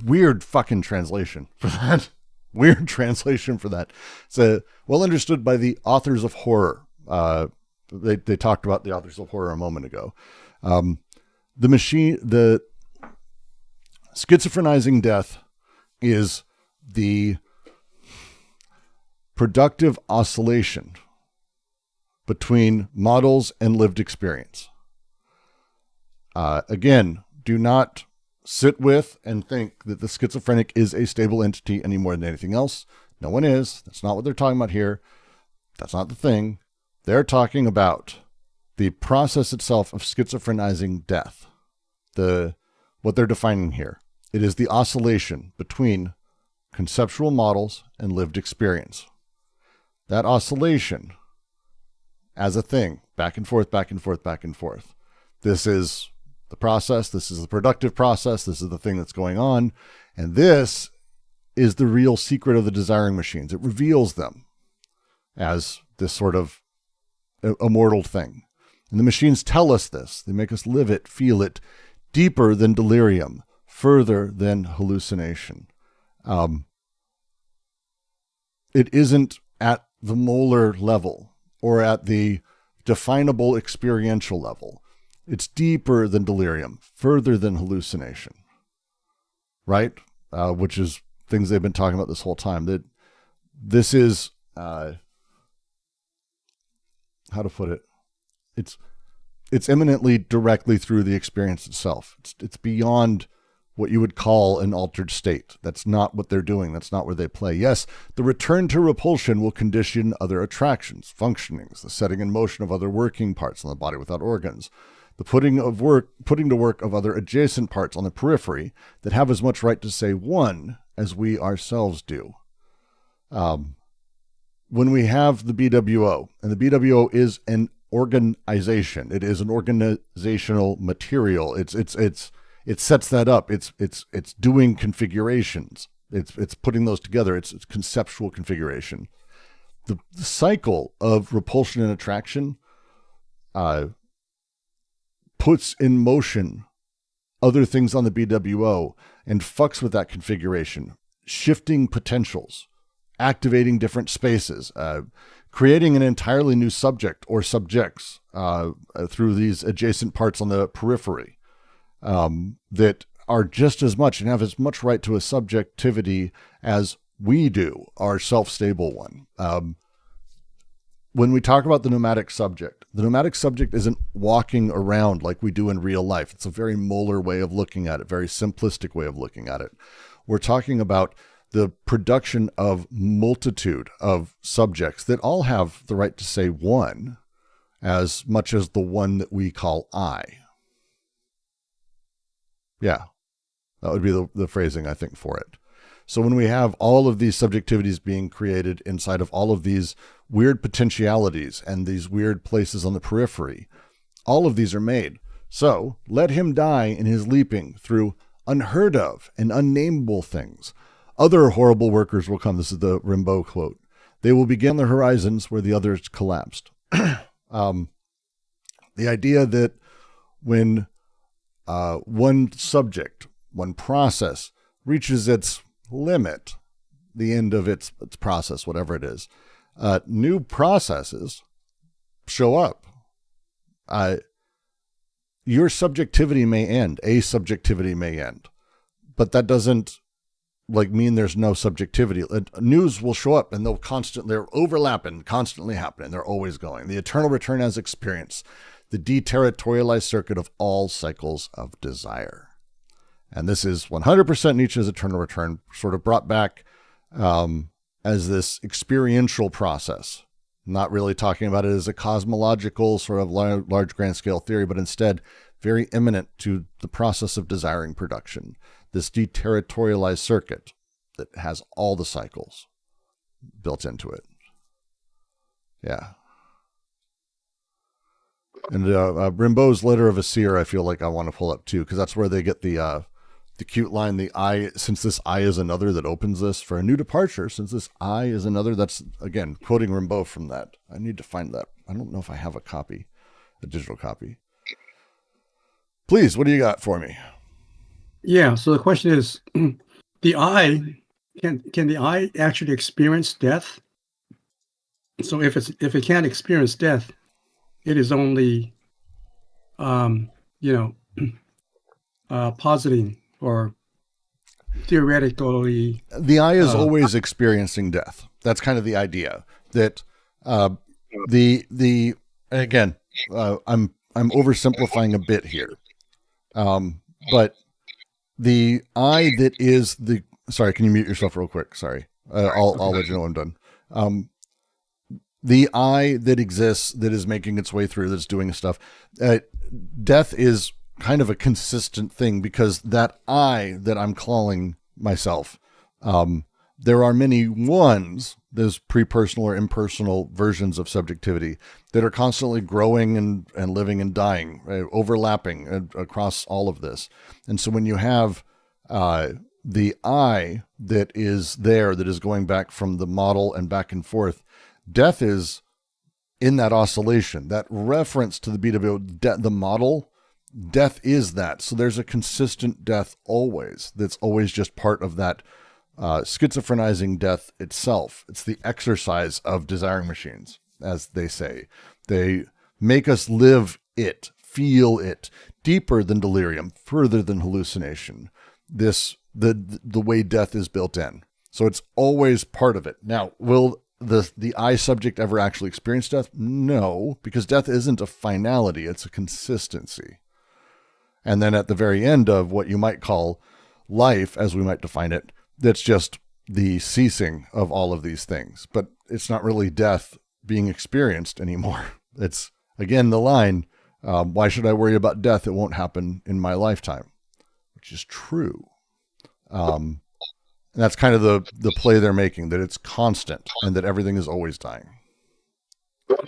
weird fucking translation for that. Weird translation for that. It's well understood by the authors of horror. They talked about the authors of horror a moment ago. The schizoprenizing death is the productive oscillation between models and lived experience. Again, do not sit with and think that the schizophrenic is a stable entity any more than anything else. No one is. That's not what they're talking about here. That's not the thing. They're talking about the process itself of schizoprenizing death. What they're defining here. It is the oscillation between conceptual models and lived experience. That oscillation as a thing, back and forth, back and forth, back and forth. This is the process. This is the productive process. This is the thing that's going on. And this is the real secret of the desiring machines. It reveals them as this sort of immortal thing. And the machines tell us this. They make us live it, feel it, deeper than delirium, further than hallucination. It isn't at the molar level or at the definable experiential level. It's deeper than delirium, further than hallucination, right? Which is things they've been talking about this whole time. That this is, how to put it? It's eminently directly through the experience itself. It's beyond what you would call an altered state. That's not what they're doing. That's not where they play. Yes, the return to repulsion will condition other attractions, functionings, the setting in motion of other working parts on the body without organs, the putting to work of other adjacent parts on the periphery that have as much right to say one as we ourselves do. When we have the BWO, and the BWO is an organization, it is an organizational material. It sets that up. It's doing configurations. It's putting those together. It's conceptual configuration. The cycle of repulsion and attraction puts in motion other things on the BWO and fucks with that configuration, shifting potentials, activating different spaces, creating an entirely new subject or subjects through these adjacent parts on the periphery that are just as much and have as much right to a subjectivity as we do, our self-stable one. When we talk about the nomadic subject isn't walking around like we do in real life. It's a very molar way of looking at it, very simplistic way of looking at it. We're talking about the production of multitude of subjects that all have the right to say one as much as the one that we call I. Yeah, that would be the phrasing, I think, for it. So when we have all of these subjectivities being created inside of all of these weird potentialities and these weird places on the periphery, all of these are made. So let him die in his leaping through unheard of and unnameable things. Other horrible workers will come. This is the Rimbaud quote. They will begin the horizons where the others collapsed. The idea that when one subject, one process reaches its limit, the end of its process, whatever it is, new processes show up. Your subjectivity may end, a subjectivity may end, but that doesn't mean there's no subjectivity. News will show up and they're overlapping, constantly happening. They're always going. The eternal return as experience, the deterritorialized circuit of all cycles of desire. And this is 100% Nietzsche's eternal return, sort of brought back as this experiential process, not really talking about it as a cosmological sort of large grand scale theory, but instead very imminent to the process of desiring production, this deterritorialized circuit that has all the cycles built into it. Yeah. And Rimbaud's Letter of a Seer, I feel like I want to pull up too, because that's where they get the cute line, the I, since this I is another that opens this for a new departure, since this I is another, that's, again, quoting Rimbaud from that. I need to find that. I don't know if I have a digital copy. Please, what do you got for me? Yeah, so the question is, the I, can the I actually experience death? So if it can't experience death, it is only, positing or theoretically. The I is always experiencing death. That's kind of the idea that again, I'm oversimplifying a bit here, but the I that is the. Sorry, can you mute yourself real quick? Sorry, I'll let you know I'm done. The I that exists, that is making its way through, that's doing stuff. Death is kind of a consistent thing because that I that I'm calling myself, there are many ones, those pre-personal or impersonal versions of subjectivity that are constantly growing and living and dying, right? Overlapping across all of this. And so when you have the I that is there, that is going back from the model and back and forth, death is in that oscillation, that reference to the BWO, the model, death is that. So there's a consistent death always, that's always just part of that schizophrenizing death itself. It's the exercise of desiring machines, as they say. They make us live it, feel it, deeper than delirium, further than hallucination. The way death is built in. So it's always part of it. Now, will the I subject ever actually experience death? No, because death isn't a finality, it's a consistency. And then at the very end of what you might call life, as we might define it, that's just the ceasing of all of these things. But it's not really death being experienced anymore. It's, again, the line, why should I worry about death? It won't happen in my lifetime, which is true. And that's kind of the play they're making, that it's constant and that everything is always dying.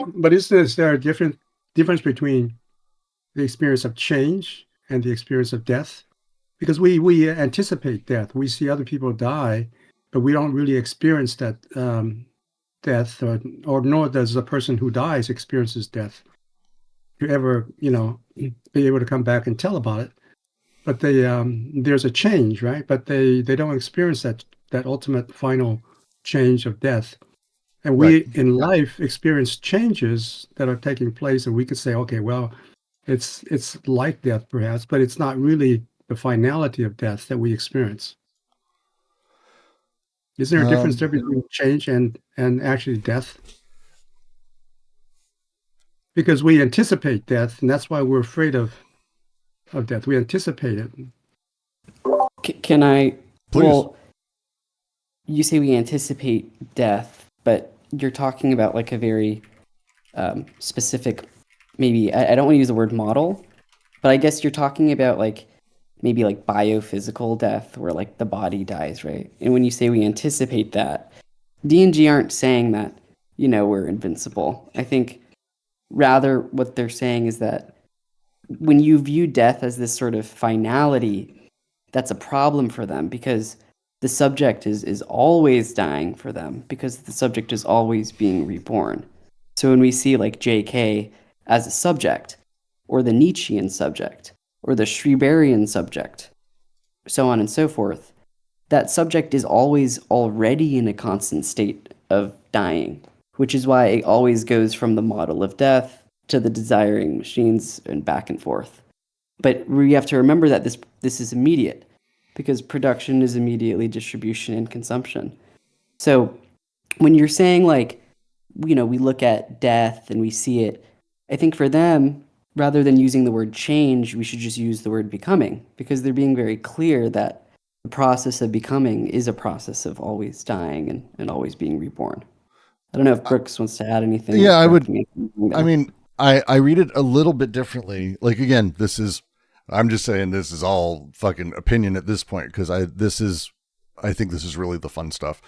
But is there a difference between the experience of change and the experience of death? Because we anticipate death. We see other people die, but we don't really experience that death, or nor does the person who dies experiences death to ever, be able to come back and tell about it. But there's a change, right? But they don't experience that ultimate final change of death. And we in life experience changes that are taking place, and we could say, okay, well, it's like death perhaps, but it's not really the finality of death that we experience. Is there a difference there between change and actually death? Because we anticipate death, and that's why we're afraid of death. We anticipate it. Can I? Please. Well, you say we anticipate death, but you're talking about like a very specific, maybe, I don't want to use the word model, but I guess you're talking about like maybe like biophysical death where like the body dies, right? And when you say we anticipate that, D&G aren't saying that, we're invincible. I think rather what they're saying is that when you view death as this sort of finality, that's a problem for them because the subject is always dying for them because the subject is always being reborn. So when we see like JK as a subject, or the Nietzschean subject, or the Schreberian subject, so on and so forth, that subject is always already in a constant state of dying, which is why it always goes from the model of death to the desiring machines and back and forth. But we have to remember that this is immediate, because production is immediately distribution and consumption. So when you're saying like, we look at death and we see it, I think for them, rather than using the word change, we should just use the word becoming, because they're being very clear that the process of becoming is a process of always dying and always being reborn. I don't know if Brooks wants to add anything. Yeah, I would. I mean, I read it a little bit differently. Like, again, I'm just saying this is all fucking opinion at this point, because I think this is really the fun stuff.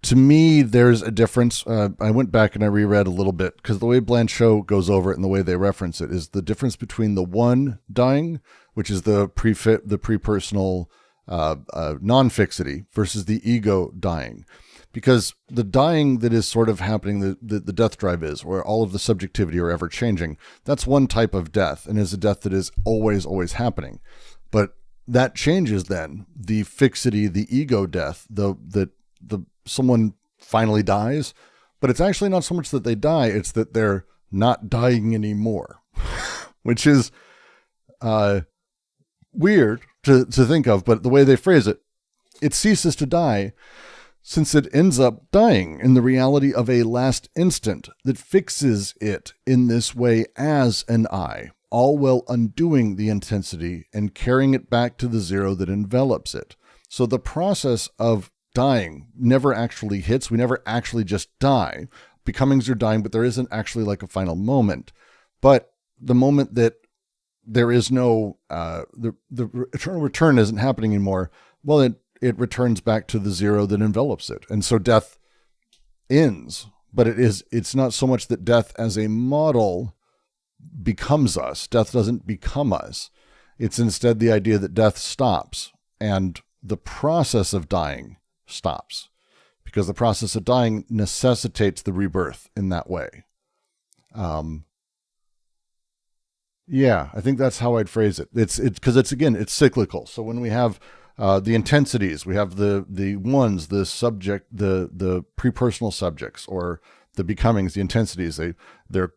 To me, there's a difference. I went back and I reread a little bit, because the way Blanchot goes over it and the way they reference it is the difference between the one dying, which is the pre-personal non-fixity, versus the ego dying. Because the dying that is sort of happening, the death drive is, where all of the subjectivity are ever changing, that's one type of death, and is a death that is always, always happening. But that changes then. The fixity, the ego death, someone finally dies, but it's actually not so much that they die, it's that they're not dying anymore, which is weird to think of, but the way they phrase it, it ceases to die since it ends up dying in the reality of a last instant that fixes it in this way as an I, all while undoing the intensity and carrying it back to the zero that envelops it. So the process of dying never actually hits. We never actually just die. Becomings are dying, but there isn't actually like a final moment. But the moment that there is no, the eternal return isn't happening anymore, well, it returns back to the zero that envelops it. And so death ends, but it's not so much that death as a model becomes us. Death doesn't become us. It's instead the idea that death stops and the process of dying stops, because the process of dying necessitates the rebirth in that way. Yeah, I think that's how I'd phrase it. It's because it's cyclical. So when we have the intensities, we have the ones, the subject, the pre-personal subjects, or the becomings, the intensities, they're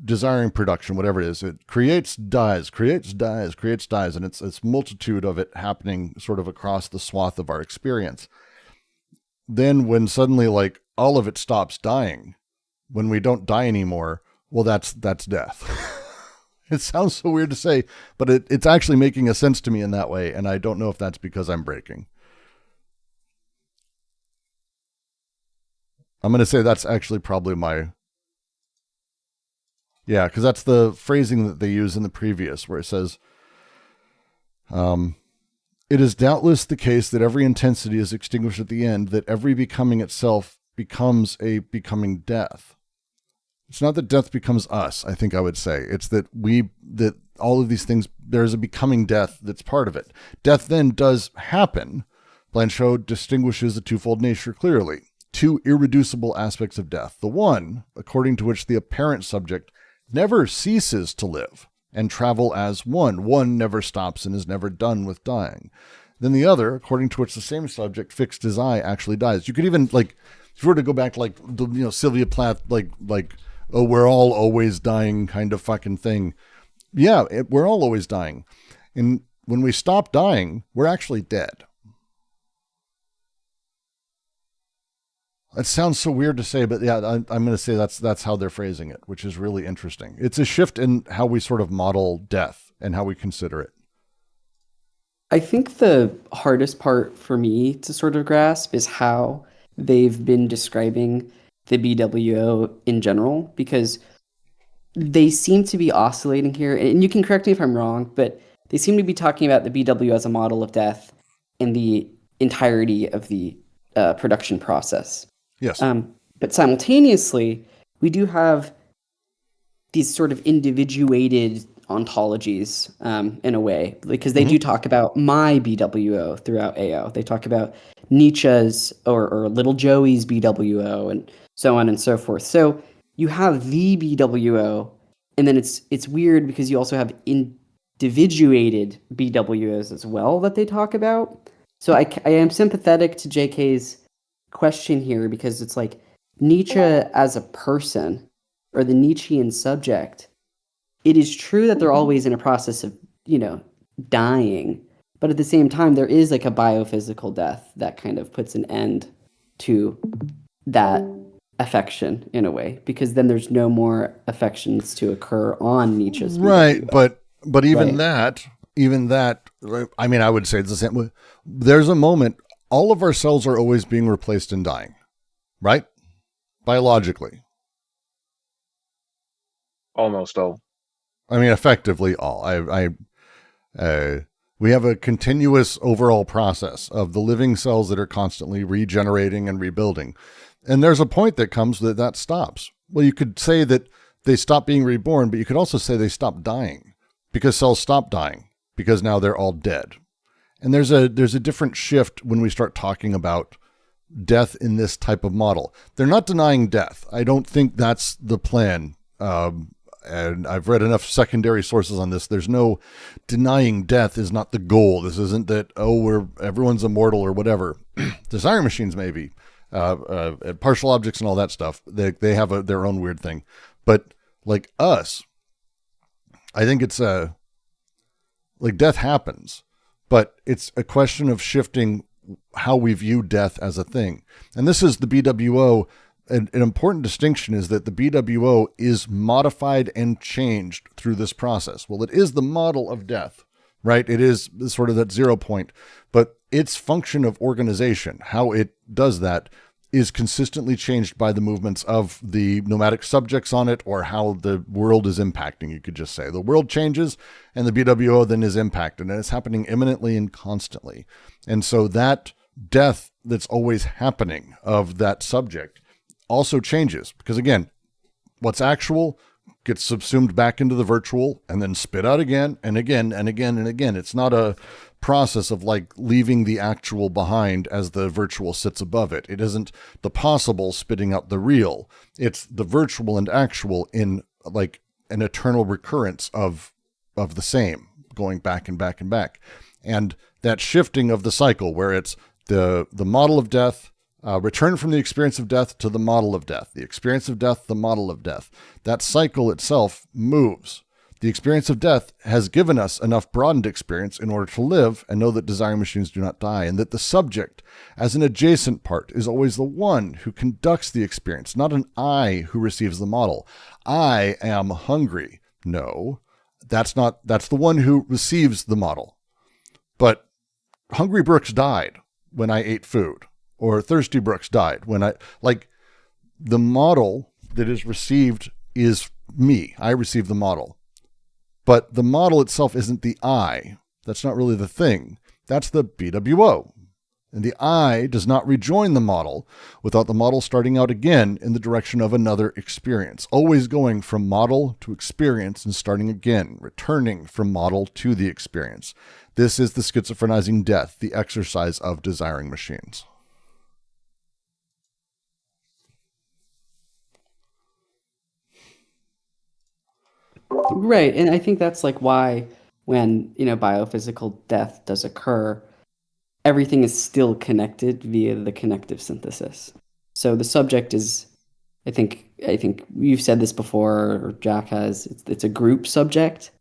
desiring production, whatever it is. It creates, dies, and it's multitude of it happening sort of across the swath of our experience. Then when suddenly like all of it stops dying, when we don't die anymore, well, that's death. It sounds so weird to say, but it's actually making a sense to me in that way. And I don't know if that's because I'm breaking. I'm going to say that's actually probably yeah, because that's the phrasing that they use in the previous, where it says, it is doubtless the case that every intensity is extinguished at the end, that every becoming itself becomes a becoming death. It's not that death becomes us, I think I would say. It's that that all of these things, there's a becoming death that's part of it. Death then does happen. Blanchot distinguishes the twofold nature clearly. Two irreducible aspects of death. The one, according to which the apparent subject never ceases to live and travel as one. One never stops and is never done with dying. Then the other, according to which the same subject, fixed his eye, actually dies. You could even, like, if you were to go back, like, Sylvia Plath, like, oh, we're all always dying kind of fucking thing. Yeah, we're all always dying. And when we stop dying, we're actually dead. It sounds so weird to say, but yeah, I'm going to say that's how they're phrasing it, which is really interesting. It's a shift in how we sort of model death and how we consider it. I think the hardest part for me to sort of grasp is how they've been describing the BWO in general, because they seem to be oscillating here, and you can correct me if I'm wrong, but they seem to be talking about the BWO as a model of death in the entirety of the production process. Yes. But simultaneously, we do have these sort of individuated ontologies in a way, because they do talk about my BWO throughout AO. They talk about Nietzsche's or Little Joey's BWO and so on and so forth. So you have the BWO, and then it's weird because you also have individuated BWOs as well that they talk about. So I am sympathetic to JK's question here, because it's like Nietzsche as a person, or the Nietzschean subject, it is true that they're always in a process of, dying, but at the same time, there is like a biophysical death that kind of puts an end to that affection in a way, because then there's no more affections to occur on Nietzsche's right. BWO. But even that, I mean, I would say it's the same. There's a moment, all of our cells are always being replaced and dying, right? Biologically. Almost all. I mean, effectively all. We have a continuous overall process of the living cells that are constantly regenerating and rebuilding. And there's a point that comes that stops. Well, you could say that they stop being reborn, but you could also say they stop dying, because cells stop dying, because now they're all dead. And there's a different shift when we start talking about death in this type of model. They're not denying death. I don't think that's the plan. And I've read enough secondary sources on this. There's no denying death is not the goal. This isn't that, everyone's immortal or whatever. Desire machines, maybe. Partial objects and all that stuff. They have their own weird thing. But like us, I think it's like death happens, but it's a question of shifting how we view death as a thing. And this is the BWO. An important distinction is that the BWO is modified and changed through this process. Well, it is the model of death, right? It is sort of that 0 point, but its function of organization, how it does that, is consistently changed by the movements of the nomadic subjects on it, or how the world is impacting, you could just say. The world changes and the BWO then is impacted, and it's happening imminently and constantly. And so that death that's always happening of that subject also changes, because again, what's actual gets subsumed back into the virtual and then spit out again and again and again and again. It's not a process of like leaving the actual behind as the virtual sits above it. It isn't the possible spitting out the real. It's the virtual and actual in like an eternal recurrence of the same, going back and back and back. And that shifting of the cycle where it's the model of death, return from the experience of death to the model of death, the experience of death, the model of death. That cycle itself moves. The experience of death has given us enough broadened experience in order to live and know that desire machines do not die, and that the subject, as an adjacent part, is always the one who conducts the experience, not an I who receives the model. I am hungry. No, that's the one who receives the model. But Hungry Brooks died when I ate food, or Thirsty Brooks died when the model that is received is me. I receive the model. But the model itself isn't the I. That's not really the thing. That's the BWO. And the I does not rejoin the model without the model starting out again in the direction of another experience, always going from model to experience and starting again, returning from model to the experience. This is the schizoprenizing death, the exercise of desiring machines. Right, and I think that's like why when, biophysical death does occur, everything is still connected via the connective synthesis. So the subject is, I think you've said this before, or Jack has, it's a group subject,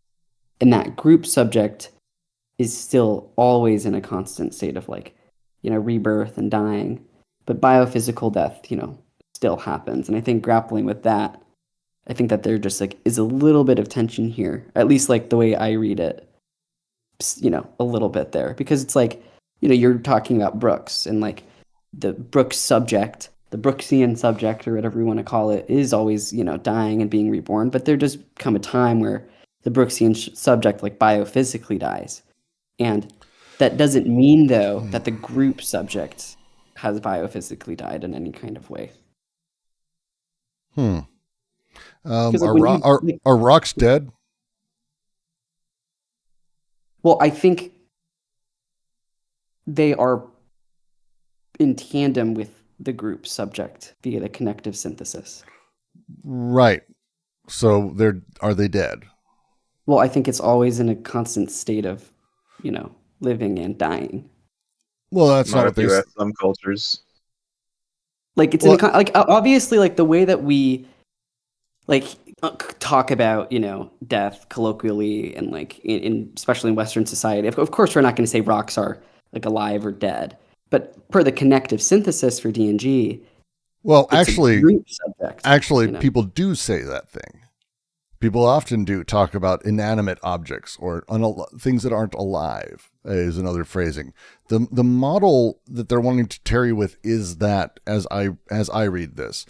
and that group subject is still always in a constant state of rebirth and dying. But biophysical death, still happens. And I think grappling with that, I think that there just is a little bit of tension here, at least the way I read it, a little bit there, because it's you're talking about Brooks, and the Brooks subject, the Brooksian subject, or whatever you want to call it, is always, dying and being reborn. But there does come a time where the Brooksian subject biophysically dies. And that doesn't mean, though, that the group subject has biophysically died in any kind of way. Are rocks dead? Well, I think they are in tandem with the group subject via the connective synthesis. Right. So are they dead? Well, I think it's always in a constant state of, living and dying. Well, that's not what they say. Some cultures. It's obviously the way that we talk about, death colloquially and in especially in Western society. Of course, we're not going to say rocks are alive or dead, but per the connective synthesis for D&G, well, it's actually, a group subject, people do say that thing. People often do talk about inanimate objects or things that aren't alive, is another phrasing. The model that they're wanting to tarry with is that, as I read this.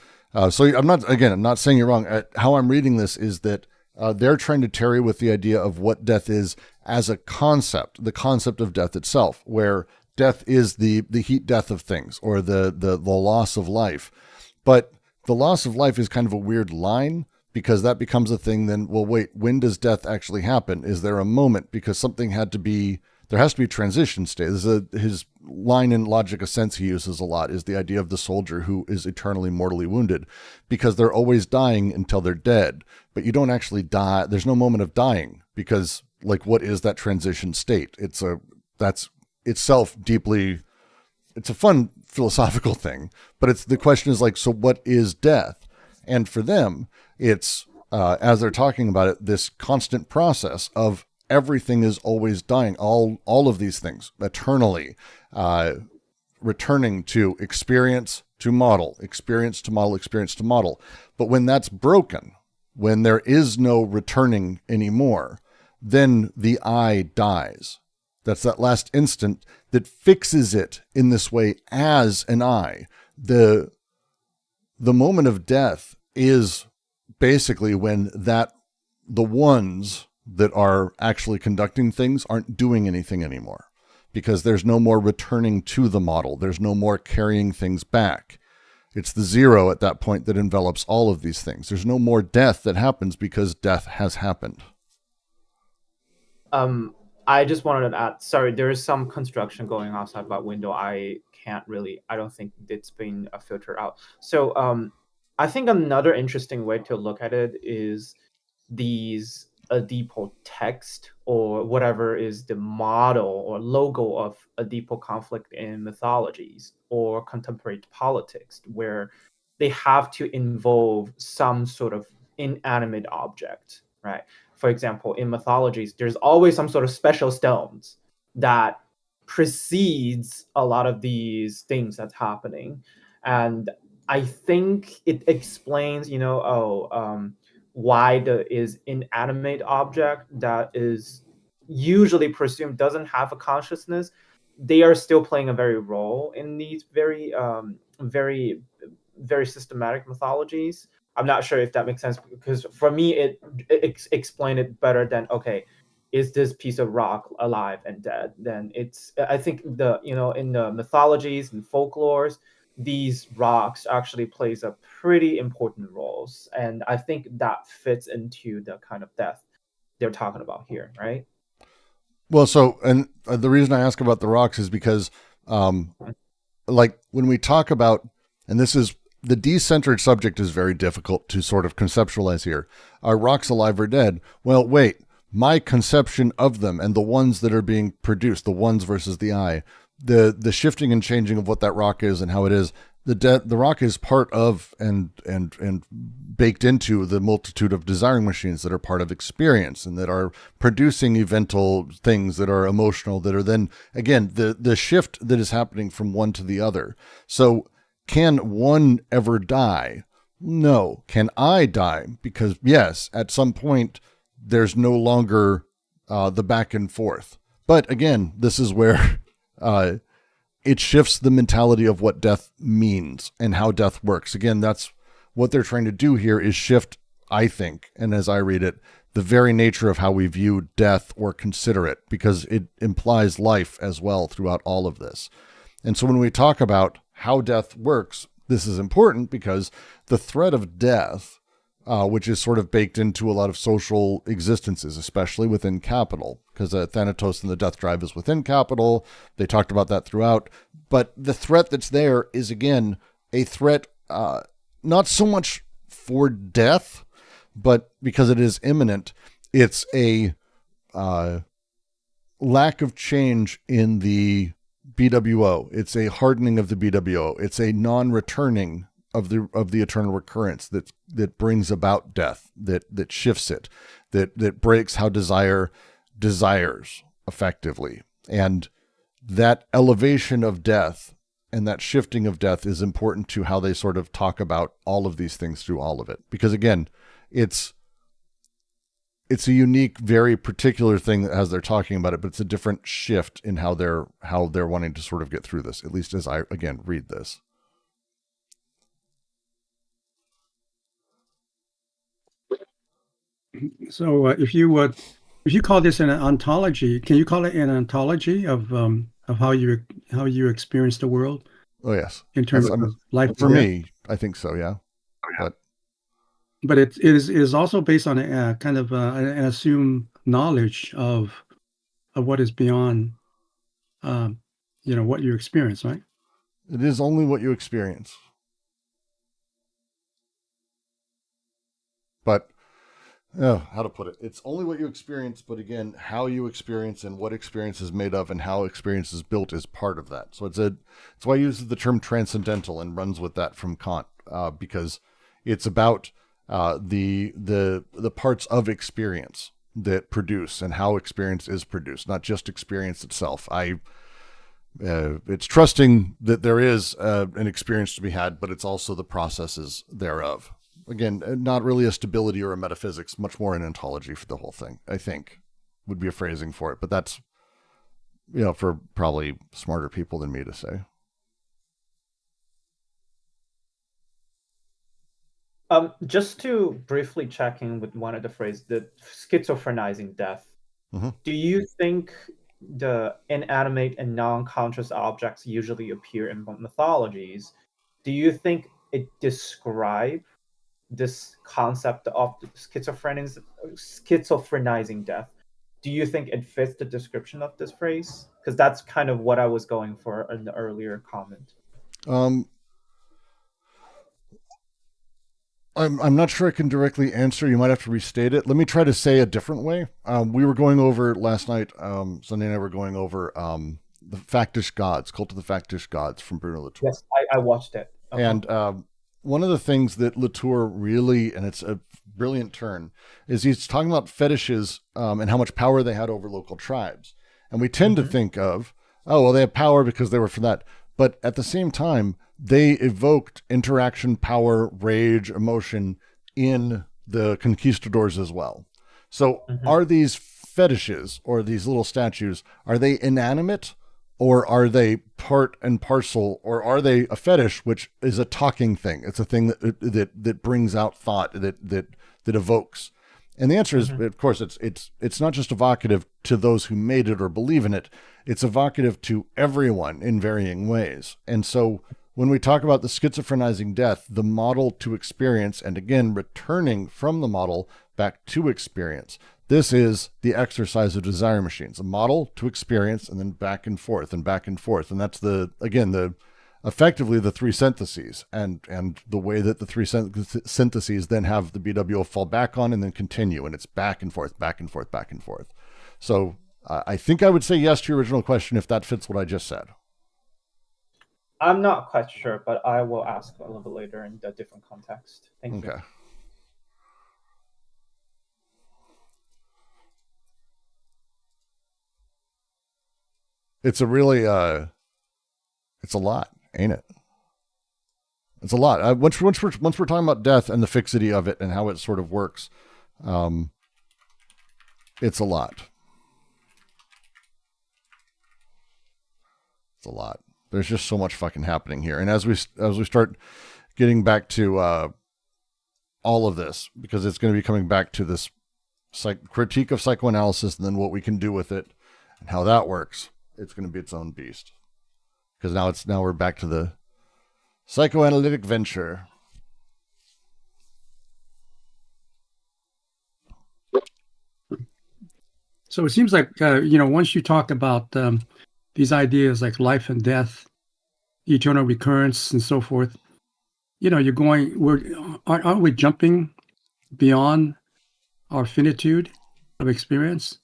So I'm not saying you're wrong. How I'm reading this is that they're trying to tarry with the idea of what death is as a concept, the concept of death itself, where death is the heat death of things, or the loss of life. But the loss of life is kind of a weird line, because that becomes a thing then, well, wait, when does death actually happen? Is there a moment? Because there has to be transition state. His line in Logic of Sense he uses a lot is the idea of the soldier who is eternally mortally wounded, because they're always dying until they're dead. But you don't actually die. There's no moment of dying, because what is that transition state? That's itself deeply, it's a fun philosophical thing, but the question is so what is death? And for them, it's, as they're talking about it, this constant process of everything is always dying. All of these things eternally, returning to experience to model, experience to model, experience to model. But when that's broken, when there is no returning anymore, then the I dies. That's that last instant that fixes it in this way as an I. The moment of death is basically when the ones that are actually conducting things aren't doing anything anymore, because there's no more returning to the model. There's no more carrying things back. It's the zero at that point that envelops all of these things. There's no more death that happens because death has happened. I just wanted to add, sorry, there is some construction going outside my window. I don't think it's been filtered out. So I think another interesting way to look at it is these Oedipal text, or whatever is the model or logo of Oedipal conflict in mythologies or contemporary politics, where they have to involve some sort of inanimate object, right? For example, in mythologies, there's always some sort of special stones that precedes a lot of these things that's happening. And I think it explains, why the is inanimate object that is usually presumed doesn't have a consciousness, they are still playing a very role in these very systematic mythologies. I'm not sure if that makes sense, because for me it explained it better than, okay, is this piece of rock alive and dead? Then it's, I think, the in the mythologies and folklores, these rocks actually plays a pretty important roles, and I think that fits into the kind of death they're talking about here, right? Well, so, and the reason I ask about the rocks is because, like when we talk about, and this is, the decentered subject is very difficult to sort of conceptualize here. Are rocks alive or dead? Well, wait, my conception of them and the ones that are being produced, the ones versus the I, the shifting and changing of what that rock is and how it is, the rock is part of and baked into the multitude of desiring machines that are part of experience and that are producing evental things that are emotional, that are then, again, the shift that is happening from one to the other. So can one ever die? No. Can I die? Because yes, at some point there's no longer the back and forth. But again, this is where it shifts the mentality of what death means and how death works. Again, that's what they're trying to do here, is shift, I think, and as I read it, the very nature of how we view death or consider it, because it implies life as well throughout all of this. And so when we talk about how death works, this is important because the threat of death, which is sort of baked into a lot of social existences, especially within capital, because Thanatos and the death drive is within capital. They talked about that throughout. But the threat that's there is, again, a threat not so much for death, but because it is imminent, it's a lack of change in the BWO. It's a hardening of the BWO. It's a non-returning of the eternal recurrence that brings about death, that shifts it, that breaks how desire desires effectively. And that elevation of death and that shifting of death is important to how they sort of talk about all of these things through all of it. Because again, it's a unique, very particular thing as they're talking about it, but it's a different shift in how they're wanting to sort of get through this, at least as I, again, read this. So if you call this an ontology, can you call it an ontology of how you experience the world? Oh yes, in terms of life. For me, I think so. Yeah, but it is also based on a kind of an assumed knowledge of what is beyond, what you experience, right? It is only what you experience, but. Oh, how to put it? It's only what you experience, but again, how you experience and what experience is made of and how experience is built is part of that. So it's why he uses the term transcendental and runs with that from Kant, because it's about the parts of experience that produce and how experience is produced, not just experience itself. It's trusting that there is an experience to be had, but it's also the processes thereof. Again, not really a stability or a metaphysics, much more an ontology for the whole thing, I think, would be a phrasing for it. But that's, for probably smarter people than me to say. Just to briefly check in with one of the phrases, the schizophrenizing death. Mm-hmm. Do you think the inanimate and non-conscious objects usually appear in mythologies? Do you think it describes this concept of schizophrenizing death? Do you think it fits the description of this phrase? Because that's kind of what I was going for in the earlier comment. I'm not sure I can directly answer. You might have to restate it. Let me try to say a different way. We were going over last night, Sunday and I were going over the Factish Gods, Cult of the Factish Gods from Bruno Latour. Yes, I watched it. Okay. And one of the things that Latour really, and it's a brilliant turn, is he's talking about fetishes and how much power they had over local tribes. And we tend to think of, they have power because they were for that. But at the same time, they evoked interaction, power, rage, emotion in the conquistadors as well. So are these fetishes or these little statues, are they inanimate, or are they part and parcel, or are they a fetish, which is a talking thing? It's a thing that brings out thought, that evokes. And the answer is, of course, it's not just evocative to those who made it or believe in it. It's evocative to everyone in varying ways. And so when we talk about the schizophrenizing death, the model to experience, and again, returning from the model back to experience, this is the exercise of desire machines, a model to experience, and then back and forth and back and forth. And that's effectively the three syntheses, and the way that the three syntheses then have the BWO fall back on and then continue, and it's back and forth, back and forth, back and forth. So I think I would say yes to your original question if that fits what I just said. I'm not quite sure, but I will ask a little bit later in a different context. Thank you. Okay. It's a really, it's a lot, ain't it? It's a lot. Once we're talking about death and the fixity of it and how it sort of works, it's a lot. It's a lot. There's just so much fucking happening here. And as we start getting back to all of this, because it's going to be coming back to this critique of psychoanalysis and then what we can do with it and how that works, it's going to be its own beast. Because now we're back to the psychoanalytic venture. So it seems like, once you talk about these ideas like life and death, eternal recurrence, and so forth, aren't we jumping beyond our finitude of experience?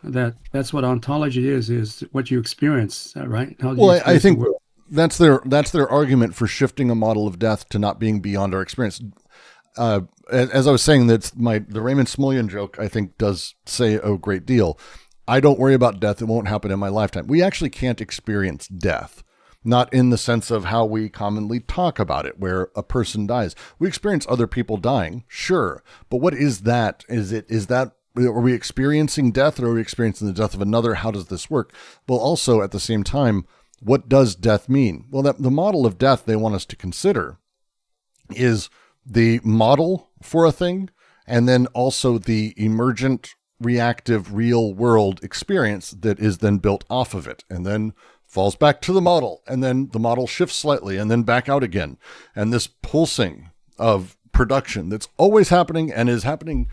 That's what ontology is what you experience, right? I think that's their argument for shifting a model of death to not being beyond our experience. As I was saying, the Raymond Smullyan joke, I think, does say a great deal. I don't worry about death. It won't happen in my lifetime. We actually can't experience death, not in the sense of how we commonly talk about it, where a person dies. We experience other people dying, sure. But what is that? Are we experiencing death, or are we experiencing the death of another? How does this work? Well, also at the same time, what does death mean? Well, the model of death they want us to consider is the model for a thing, and then also the emergent, reactive, real world experience that is then built off of it, and then falls back to the model, and then the model shifts slightly, and then back out again. And this pulsing of production that's always happening and is happening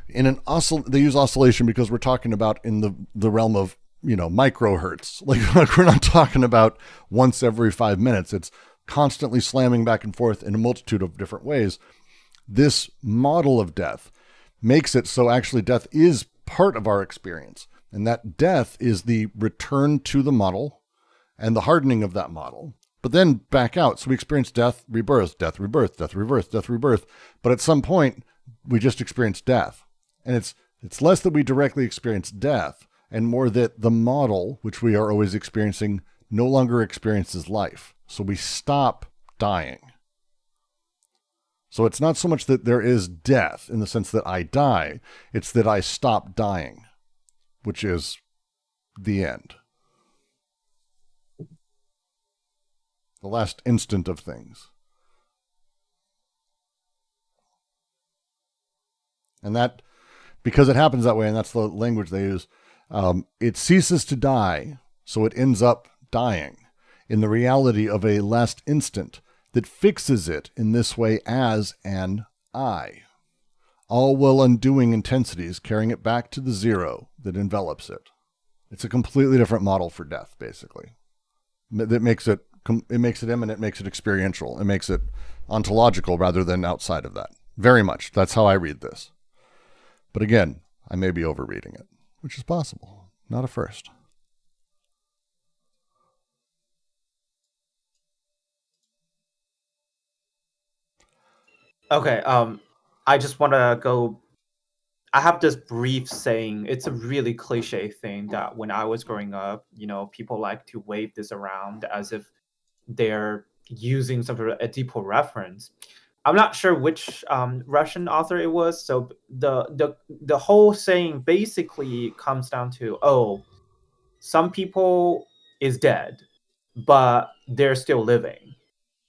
in they use oscillation because we're talking about in the realm of, microhertz. Like we're not talking about once every 5 minutes. It's constantly slamming back and forth in a multitude of different ways. This model of death makes it so actually death is part of our experience, and that death is the return to the model and the hardening of that model, but then back out. So we experience death, rebirth, death, rebirth, death, rebirth, death, rebirth. But at some point, we just experience death. And it's less that we directly experience death and more that the model, which we are always experiencing, no longer experiences life. So we stop dying. So it's not so much that there is death in the sense that I die, it's that I stop dying, which is the end. The last instant of things. And that, because it happens that way, and that's the language they use, it ceases to die, so it ends up dying in the reality of a last instant that fixes it in this way as an I, all while undoing intensities, carrying it back to the zero that envelops it. It's a completely different model for death, basically. That makes it immanent, makes it experiential, it makes it ontological rather than outside of that. Very much. That's how I read this. But again, I may be overreading it, which is possible. Not a first. Okay, I just want to go. I have this brief saying. It's a really cliche thing that when I was growing up, people like to wave this around as if they're using some sort of Oedipal reference. I'm not sure which Russian author it was. So the whole saying basically comes down to, oh, some people is dead, but they're still living.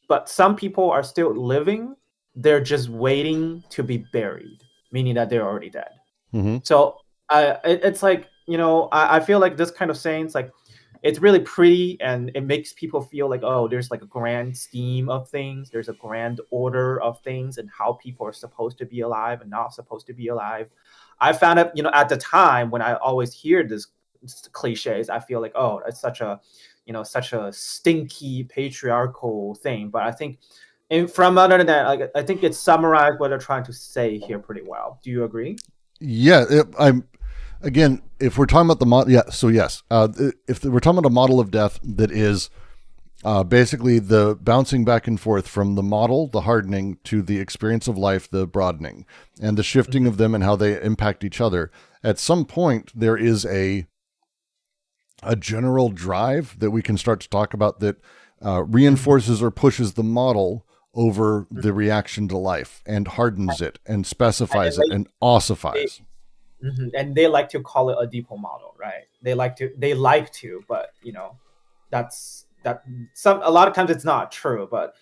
But some people are still living. They're just waiting to be buried, meaning that they're already dead. Mm-hmm. So it's like, I feel like this kind of saying, it's like, it's really pretty and it makes people feel like, oh, there's like a grand scheme of things. There's a grand order of things and how people are supposed to be alive and not supposed to be alive. I found it, at the time when I always hear this cliches, I feel like, oh, it's such a stinky patriarchal thing. But I think from other than that, I think it summarized what they're trying to say here pretty well. Do you agree? Yeah, again, if we're talking about the model, yeah. So yes, if we're talking about a model of death that is basically the bouncing back and forth from the model, the hardening, to the experience of life, the broadening, and the shifting of them and how they impact each other. At some point, there is a general drive that we can start to talk about that reinforces or pushes the model over the reaction to life and hardens it and specifies it and ossifies. And they like to call it a depot model, right? They like to, but a lot of times it's not true, but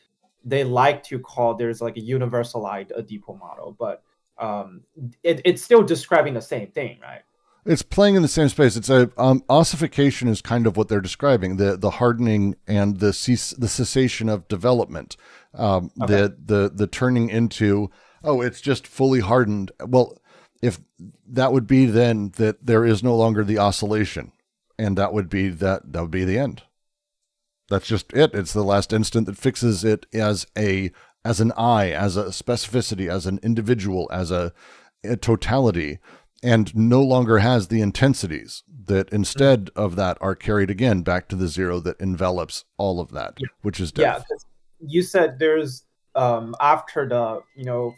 they like to call, there's like a universalized Oedipal model, but it's still describing the same thing, right? It's playing in the same space. It's a ossification is kind of what they're describing, the hardening and the cessation of development, the turning into, oh, it's just fully hardened. Well, if that would be then that there is no longer the oscillation, and that would be the end. That's just it. It's the last instant that fixes it as an I, as a specificity, as an individual, as a totality, and no longer has the intensities that instead of that are carried again back to the zero that envelops all of that, which is death. Yeah, you said there's after the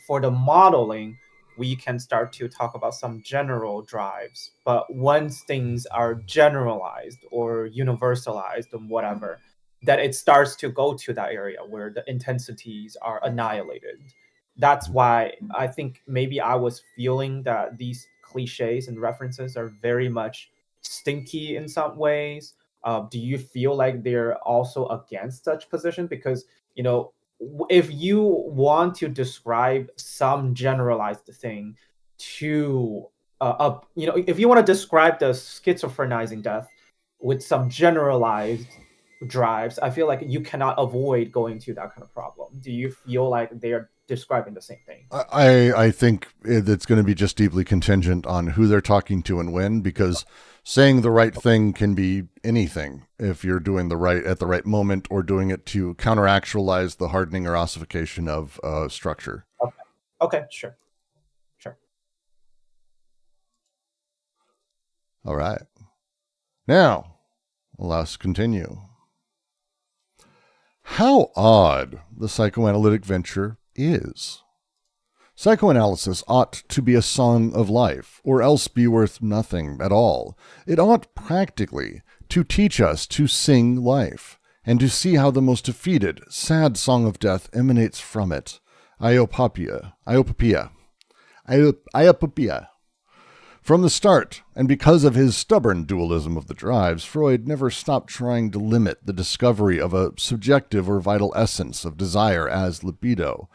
for the modeling, we can start to talk about some general drives, but once things are generalized or universalized and whatever, that it starts to go to that area where the intensities are annihilated. That's why I think maybe I was feeling that these cliches and references are very much stinky in some ways. Do you feel like they're also against such position? Because, if you want to describe some generalized thing to if you want to describe the schizophrenizing death with some generalized drives, I feel like you cannot avoid going to that kind of problem. Do you feel like they're describing the same thing? I think it's going to be just deeply contingent on who they're talking to and when, because saying the right thing can be anything if you're doing the right at the right moment or doing it to counteractualize the hardening or ossification of structure. Okay, sure. All right. Now, let's continue. How odd the psychoanalytic venture is. Psychoanalysis ought to be a song of life, or else be worth nothing at all. It ought practically to teach us to sing life, and to see how the most defeated, sad song of death emanates from it. Iopopia. From the start, and because of his stubborn dualism of the drives, Freud never stopped trying to limit the discovery of a subjective or vital essence of desire as libido.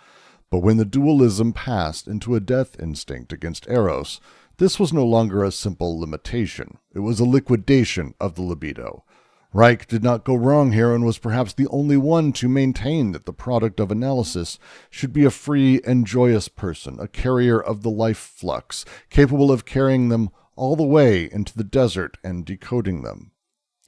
But when the dualism passed into a death instinct against eros, this was no longer a simple limitation. It was a liquidation of the libido. Reich did not go wrong here and was perhaps the only one to maintain that the product of analysis should be a free and joyous person, a carrier of the life flux, capable of carrying them all the way into the desert and decoding them.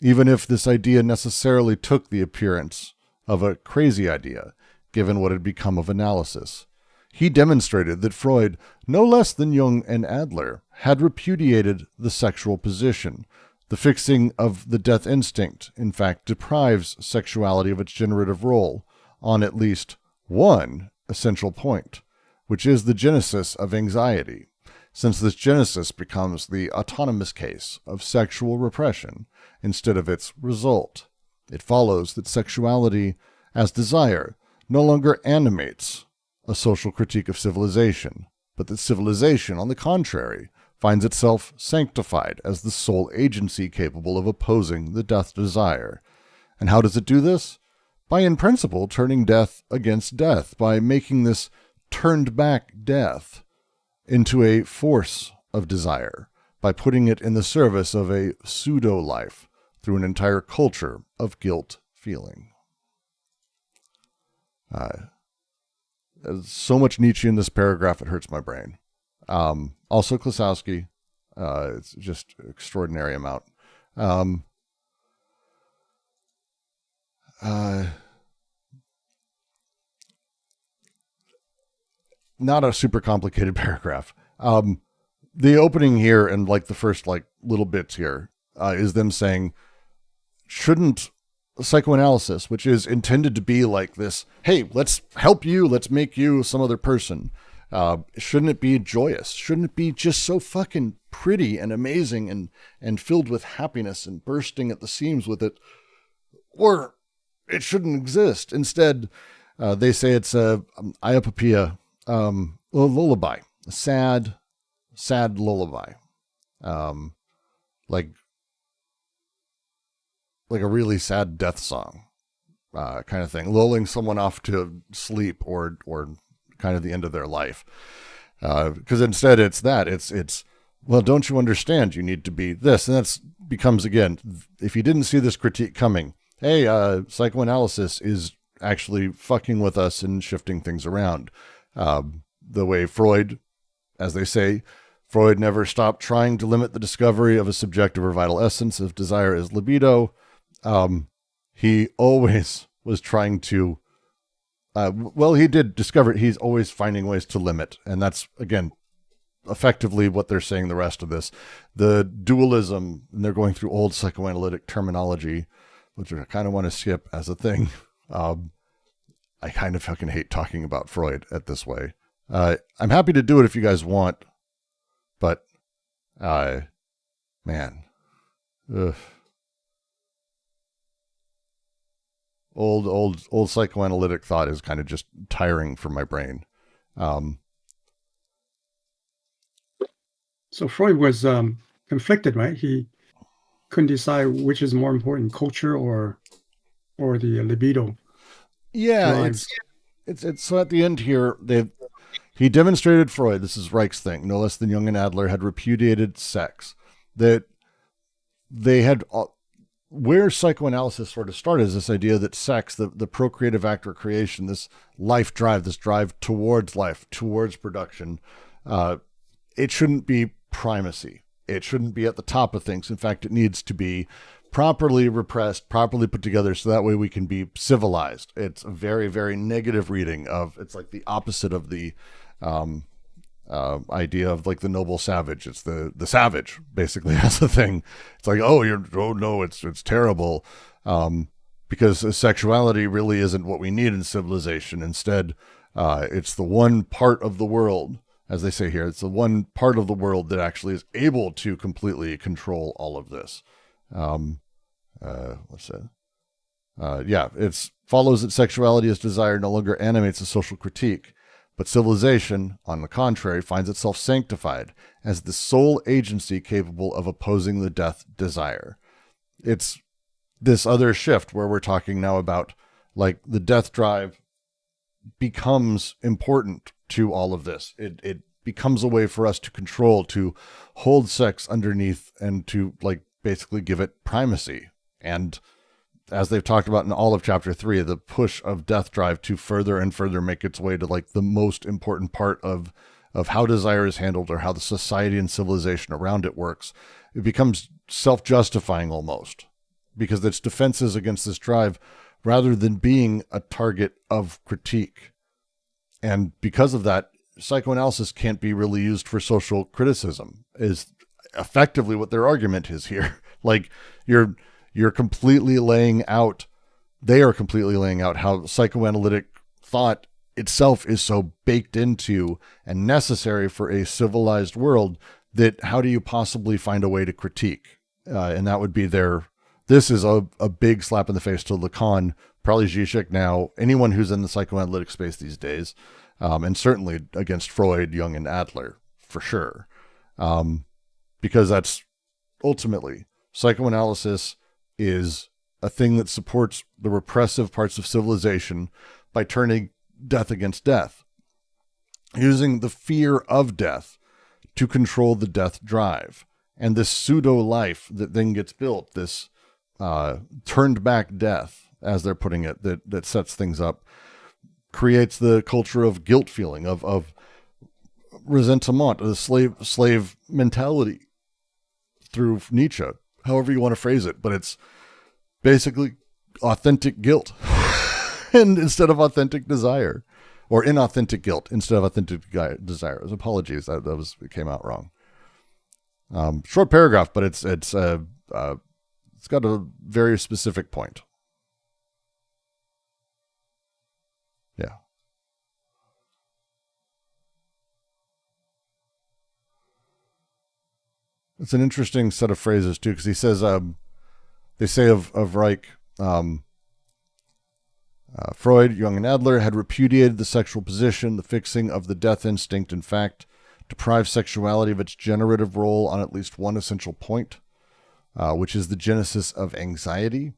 Even if this idea necessarily took the appearance of a crazy idea, given what had become of analysis. He demonstrated that Freud, no less than Jung and Adler, had repudiated the sexual position. The fixing of the death instinct, in fact, deprives sexuality of its generative role on at least one essential point, which is the genesis of anxiety, since this genesis becomes the autonomous case of sexual repression instead of its result. It follows that sexuality, as desire, no longer animates a social critique of civilization, but that civilization, on the contrary, finds itself sanctified as the sole agency capable of opposing the death desire. And how does it do this? By, in principle, turning death against death, by making this turned back death into a force of desire, by putting it in the service of a pseudo-life through an entire culture of guilt feeling. There's so much Nietzsche in this paragraph, it hurts my brain. Also Klosowski, it's just extraordinary amount. Not a super complicated paragraph. The opening here and like the first like little bits here is them saying, shouldn't psychoanalysis, which is intended to be like this, hey, let's help you, let's make you some other person. Shouldn't it be joyous? Shouldn't it be just so fucking pretty and amazing and filled with happiness and bursting at the seams with it? Or it shouldn't exist. Instead, they say it's a Iopopeia, lullaby, a sad lullaby. Like a really sad death song, kind of thing, lulling someone off to sleep or kind of the end of their life. Because instead it's well, don't you understand? You need to be this. And that's becomes, again, if you didn't see this critique coming, hey, psychoanalysis is actually fucking with us and shifting things around. The way Freud, as they say, Freud never stopped trying to limit the discovery of a subjective or vital essence of desire as libido. He always was trying to, he did discover it. He's always finding ways to limit. And that's, again, effectively what they're saying the rest of this. The dualism, and they're going through old psychoanalytic terminology, which I kind of want to skip as a thing. I kind of fucking hate talking about Freud at this way. I'm happy to do it if you guys want, but, man, ugh. Old psychoanalytic thought is kind of just tiring for my brain. So Freud was conflicted, right? He couldn't decide which is more important, culture or the libido. Yeah, it's so at the end here, he demonstrated Freud, this is Reich's thing, no less than Jung and Adler had repudiated sex. That they had, where psychoanalysis sort of started is this idea that sex, the procreative act or creation, this life drive, this drive towards life, towards production, it shouldn't be primacy. It shouldn't be at the top of things. In fact, it needs to be properly repressed, properly put together, so that way we can be civilized. It's a very, very negative reading of, it's like the opposite of the idea of like the noble savage. It's the savage, basically, as a thing. It's like, oh no, it's terrible. Because sexuality really isn't what we need in civilization. Instead, it's the one part of the world, as they say here, it's the one part of the world that actually is able to completely control all of this. What's that? It follows that sexuality as desire no longer animates a social critique, but civilization, on the contrary, finds itself sanctified as the sole agency capable of opposing the death desire. It's this other shift where we're talking now about like the death drive becomes important to all of this. It becomes a way for us to control, to hold sex underneath and to like basically give it primacy. And as they've talked about in all of chapter 3, the push of death drive to further and further make its way to like the most important part of how desire is handled or how the society and civilization around it works. It becomes self-justifying almost because its defenses against this drive rather than being a target of critique. And because of that, psychoanalysis can't be really used for social criticism is effectively what their argument is here. Like you're completely laying out, they are completely laying out how psychoanalytic thought itself is so baked into and necessary for a civilized world that how do you possibly find a way to critique? And that would be this is a big slap in the face to Lacan probably Zizek now, anyone who's in the psychoanalytic space these days, and certainly against Freud, Jung, and Adler, for sure. Because that's ultimately, psychoanalysis is a thing that supports the repressive parts of civilization by turning death against death, using the fear of death to control the death drive. And this pseudo-life that then gets built, this turned back death, as they're putting it, that sets things up, creates the culture of guilt feeling, of resentment, the slave mentality through Nietzsche, however you want to phrase it. But it's basically authentic guilt and instead of authentic desire, or inauthentic guilt instead of authentic desire. Apologies, it came out wrong. Short paragraph, but it's got a very specific point. Yeah. It's an interesting set of phrases too, because he says, they say of Reich, Freud, Jung, and Adler had repudiated the sexual position, the fixing of the death instinct, in fact, deprive sexuality of its generative role on at least one essential point, which is the genesis of anxiety.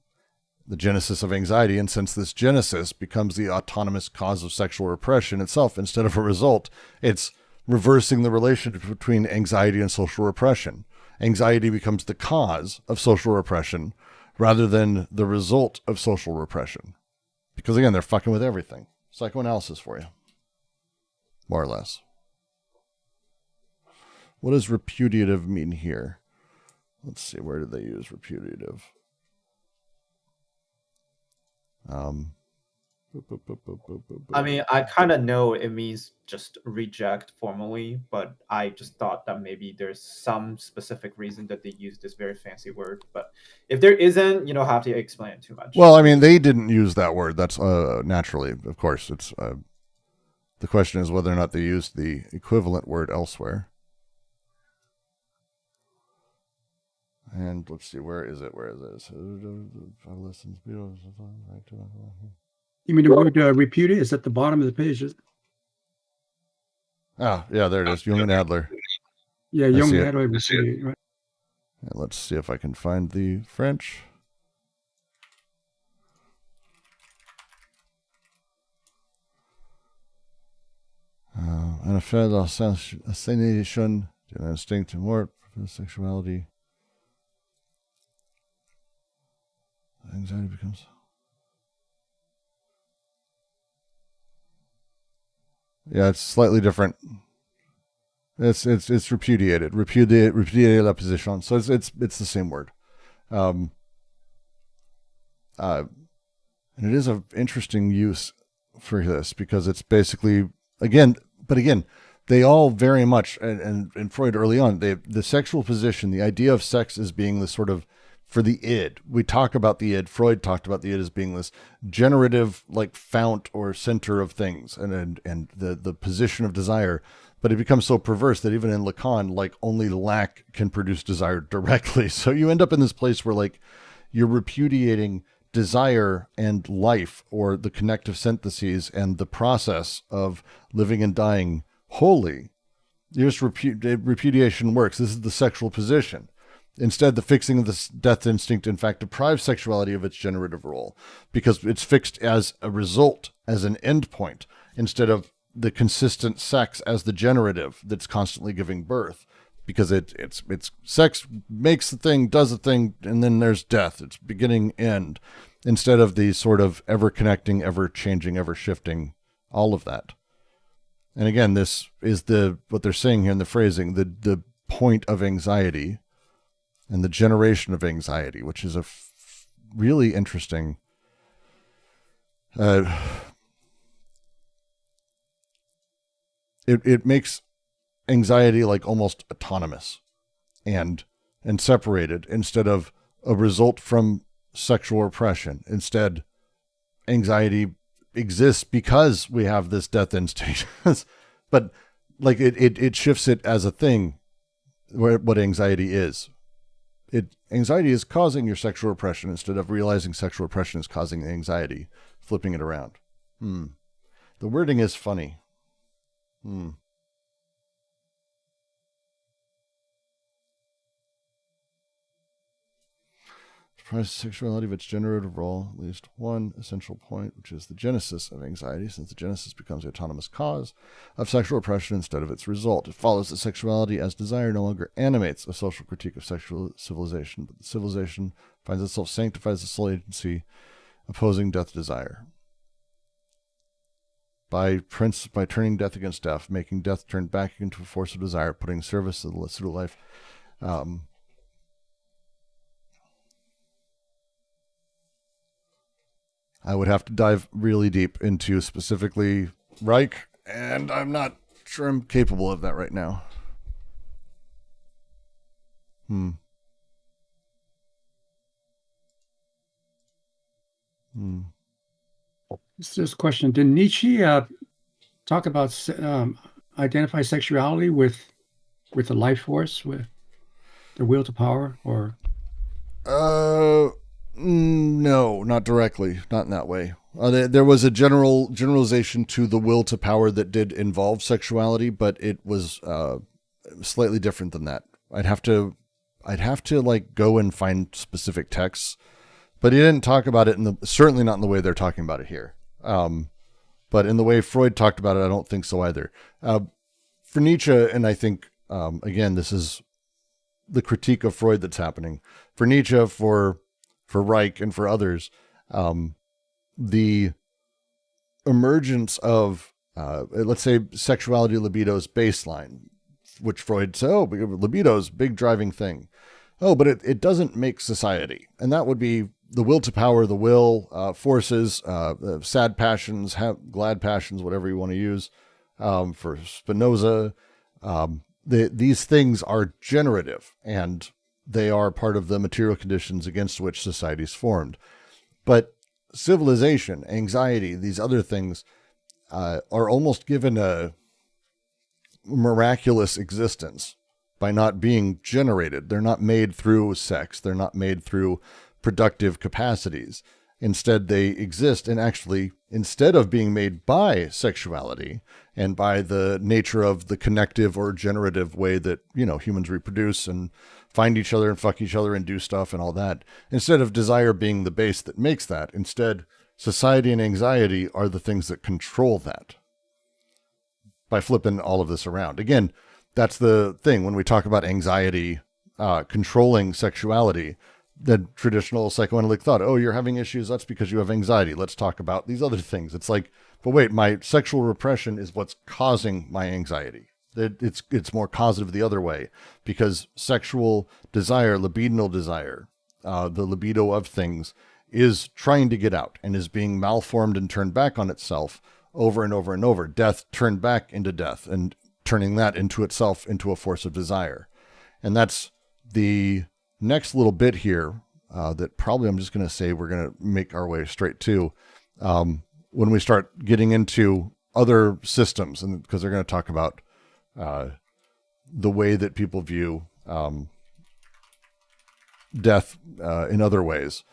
The genesis of anxiety, and since this genesis becomes the autonomous cause of sexual repression itself, instead of a result, it's reversing the relationship between anxiety and social repression. Anxiety becomes the cause of social repression rather than the result of social repression. Because again, they're fucking with everything. Psychoanalysis for you. More or less. What does repudiative mean here? Let's see, where did they use repudiative? I mean, I kind of know it means just reject formally, but I just thought that maybe there's some specific reason that they use this very fancy word. But if there isn't, you don't have to explain it too much. Well, I mean, they didn't use that word. That's naturally, of course. It's the question is whether or not they used the equivalent word elsewhere. And let's see, where is it? You mean the word repudiate is at the bottom of the page? Ah, yeah, there it is. Jung and Adler. Yeah, Jung and Adler. Repudiate, right? And let's see if I can find the French. An affaire d'assassination, an instinct to mort, sexuality. Anxiety becomes. Yeah, it's slightly different. It's repudiated. Repudiated la position. So it's the same word. And it is an interesting use for this because it's basically again, they all very much and Freud early on, the sexual position, the idea of sex as being the sort of for the id. We talk about the id. Freud talked about the id as being this generative, like fount or center of things, and the position of desire. But it becomes so perverse that even in Lacan, like only lack can produce desire directly. So you end up in this place where like you're repudiating desire and life, or the connective syntheses and the process of living and dying wholly. You just repudiation works. This is the sexual position. Instead, the fixing of the death instinct, in fact, deprives sexuality of its generative role because it's fixed as a result, as an endpoint, instead of the consistent sex as the generative that's constantly giving birth. Because it's sex makes the thing, does the thing, and then there's death. It's beginning, end, instead of the sort of ever connecting, ever changing, ever shifting, all of that. And again, this is what they're saying here in the phrasing, the point of anxiety. And the generation of anxiety, which is a really interesting. It makes anxiety like almost autonomous, and separated instead of a result from sexual repression. Instead, anxiety exists because we have this death instinct, but like it shifts it as a thing, what anxiety is. anxiety is causing your sexual repression instead of realizing sexual repression is causing the anxiety, flipping it around. The wording is funny. Surprise sexuality of its generative role, at least one essential point, which is the genesis of anxiety, since the genesis becomes the autonomous cause of sexual repression instead of its result. It follows that sexuality as desire no longer animates a social critique of sexual civilization, but the civilization finds itself sanctified as a sole agency, opposing death desire. By turning death against death, making death turn back into a force of desire, putting service to the pseudo life. I would have to dive really deep into specifically Reich, and I'm not sure I'm capable of that right now. This question: did Nietzsche talk about identify sexuality with the life force, with the will to power, or? No, not directly, not in that way. There was a generalization to the will to power that did involve sexuality, but it was slightly different than that. I'd have to like go and find specific texts, but he didn't talk about it certainly not in the way they're talking about it here. But in the way Freud talked about it, I don't think so either. For Nietzsche, and I think again, this is the critique of Freud that's happening. For Nietzsche, for Reich, and for others, the emergence of, let's say, sexuality libido's baseline, which Freud said, libido's big driving thing. But it doesn't make society. And that would be the will to power, the will, forces, sad passions, glad passions, whatever you want to use. For Spinoza, these things are generative, and they are part of the material conditions against which society is formed. But civilization, anxiety, these other things are almost given a miraculous existence by not being generated. They're not made through sex. They're not made through productive capacities. Instead, they exist, and actually, instead of being made by sexuality and by the nature of the connective or generative way that, humans reproduce and find each other and fuck each other and do stuff and all that, instead of desire being the base that makes that, instead, society and anxiety are the things that control that. By flipping all of this around. Again, that's the thing when we talk about anxiety controlling sexuality. The traditional psychoanalytic thought, you're having issues, that's because you have anxiety. Let's talk about these other things. It's like, but wait, my sexual repression is what's causing my anxiety. It's more causative the other way, because sexual desire, libidinal desire, the libido of things is trying to get out and is being malformed and turned back on itself over and over and over. Death turned back into death and turning that into itself into a force of desire. And that's the next little bit here that probably I'm just going to say we're going to make our way straight to when we start getting into other systems, and because they're going to talk about the way that people view death in other ways.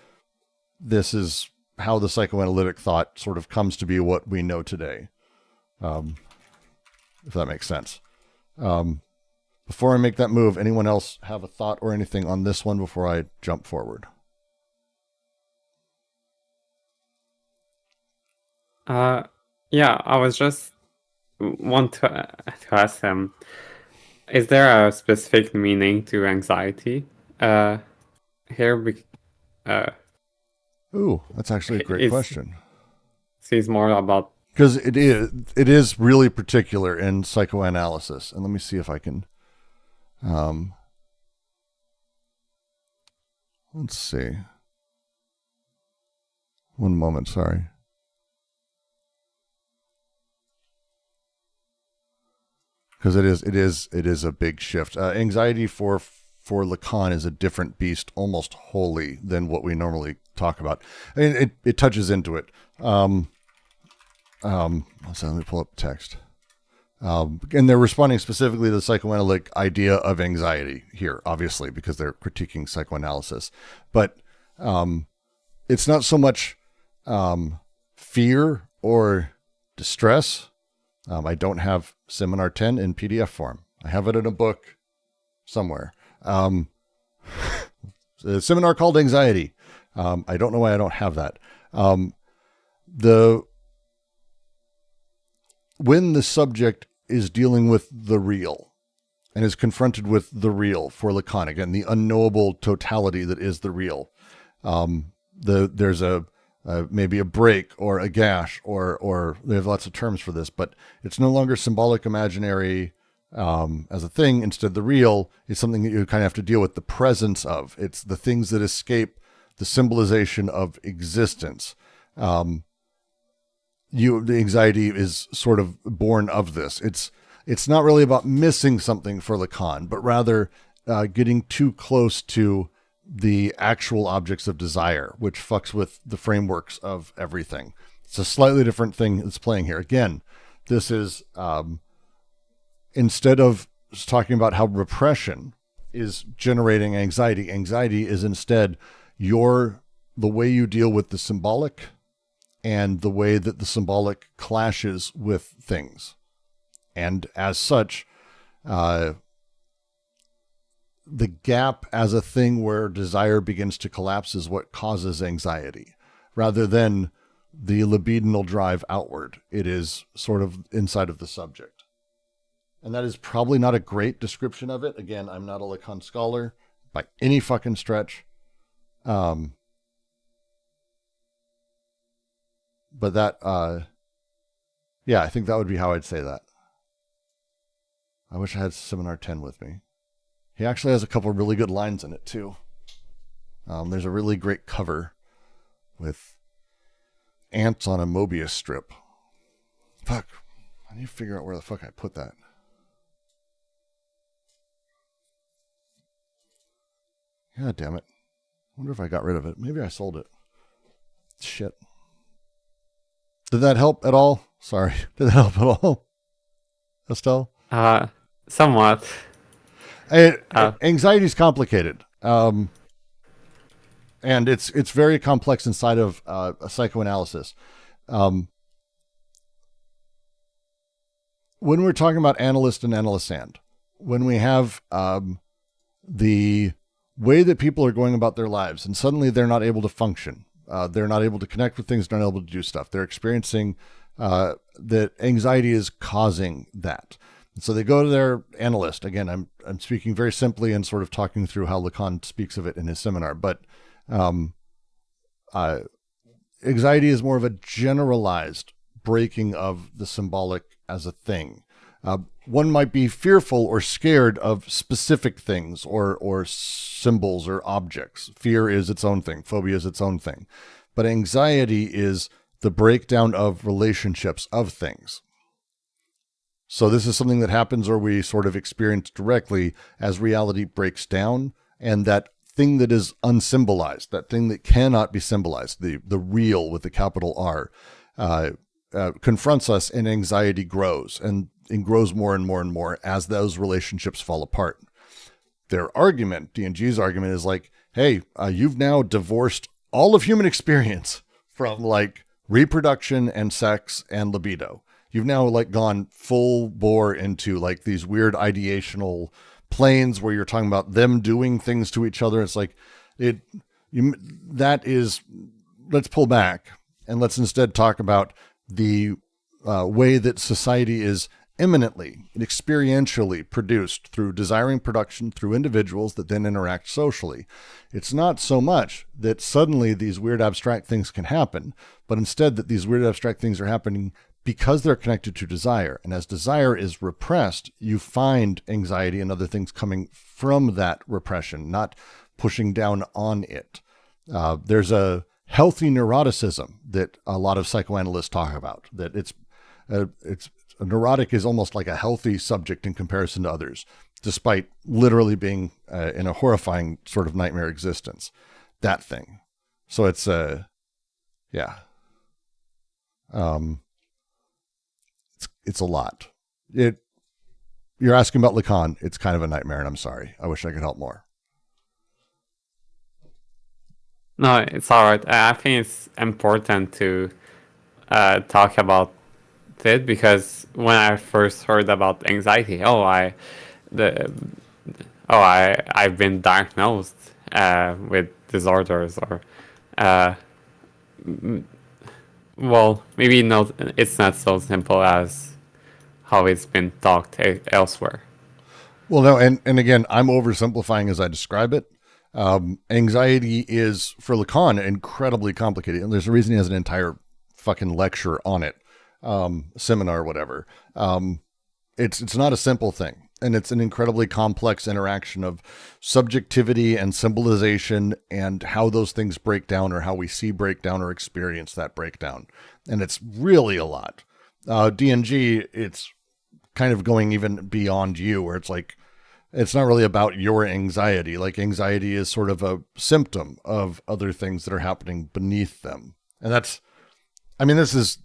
This is how the psychoanalytic thought sort of comes to be what we know today, if that makes sense. Before I make that move, anyone else have a thought or anything on this one before I jump forward? Yeah, I was just want to ask him, is there a specific meaning to anxiety here? Ooh, that's actually a great question. Seems more about, because it is really particular in psychoanalysis. And let me see if I can let's see. One moment, sorry. Because it is a big shift. Anxiety for Lacan is a different beast almost wholly than what we normally talk about. I mean, it touches into it. So let me pull up text. And they're responding specifically to the psychoanalytic idea of anxiety here, obviously, because they're critiquing psychoanalysis. But it's not so much fear or distress. I don't have Seminar 10 in PDF form. I have it in a book somewhere. A seminar called Anxiety. I don't know why I don't have that. When the subject is dealing with the real and is confronted with the real for Lacan, again, the unknowable totality that is the real, there's maybe a break or a gash or there's lots of terms for this, but it's no longer symbolic imaginary as a thing. Instead, the real is something that you kind of have to deal with the presence of. It's the things that escape the symbolization of existence. The anxiety is sort of born of this. It's not really about missing something for Lacan, but rather getting too close to the actual objects of desire, which fucks with the frameworks of everything. It's a slightly different thing that's playing here. Again, this is instead of talking about how repression is generating anxiety, anxiety is instead the way you deal with the symbolic and the way that the symbolic clashes with things. And as such, the gap as a thing where desire begins to collapse is what causes anxiety, rather than the libidinal drive outward. It is sort of inside of the subject. And that is probably not a great description of it. Again, I'm not a Lacan scholar by any fucking stretch. But that, yeah, I think that would be how I'd say that. I wish I had Seminar 10 with me. He actually has a couple of really good lines in it, too. There's a really great cover with ants on a Mobius strip. Fuck. I need to figure out where the fuck I put that. God damn it. I wonder if I got rid of it. Maybe I sold it. Shit. Did that help at all? Sorry. Did that help at all? Estelle? Somewhat. Anxiety is complicated. And it's very complex inside of a psychoanalysis. When we're talking about analyst and analysand, when we have the way that people are going about their lives and suddenly they're not able to function, they're not able to connect with things, they're not able to do stuff, they're experiencing that anxiety is causing that. And so they go to their analyst. Again, I'm speaking very simply and sort of talking through how Lacan speaks of it in his seminar, but anxiety is more of a generalized breaking of the symbolic as a thing. One might be fearful or scared of specific things or symbols or objects. Fear is its own thing. Phobia is its own thing. But anxiety is the breakdown of relationships of things. So this is something that happens or we sort of experience directly as reality breaks down, and that thing that is unsymbolized, that thing that cannot be symbolized, the real with the capital R, confronts us, and anxiety grows and grows more and more and more as those relationships fall apart. Their argument, D&G's argument, is like, hey, you've now divorced all of human experience from like reproduction and sex and libido. You've now like gone full bore into like these weird ideational planes where you're talking about them doing things to each other. It's like let's pull back and let's instead talk about the way that society is immanently and experientially produced through desiring production through individuals that then interact socially. It's not so much that suddenly these weird abstract things can happen, but instead that these weird abstract things are happening because they're connected to desire. And as desire is repressed, you find anxiety and other things coming from that repression, not pushing down on it. There's a healthy neuroticism that a lot of psychoanalysts talk about, that it's a neurotic is almost like a healthy subject in comparison to others, despite literally being in a horrifying sort of nightmare existence. That thing. So it's yeah. It's a lot. you're asking about Lacan. It's kind of a nightmare, and I'm sorry. I wish I could help more. No, it's all right. I think it's important to talk about it because when I first heard about anxiety, I've been diagnosed with disorders, or well, maybe not. It's not so simple as how it's been talked elsewhere. Well, no, and again, I'm oversimplifying as I describe it. Anxiety is, for Lacan, incredibly complicated. And there's a reason he has an entire fucking lecture on it, seminar, whatever. It's not a simple thing. And it's an incredibly complex interaction of subjectivity and symbolization and how those things break down, or how we see breakdown or experience that breakdown. And it's really a lot. DNG, it's kind of going even beyond you, where it's like, it's not really about your anxiety. Like, anxiety is sort of a symptom of other things that are happening beneath them. And that's, I mean, this is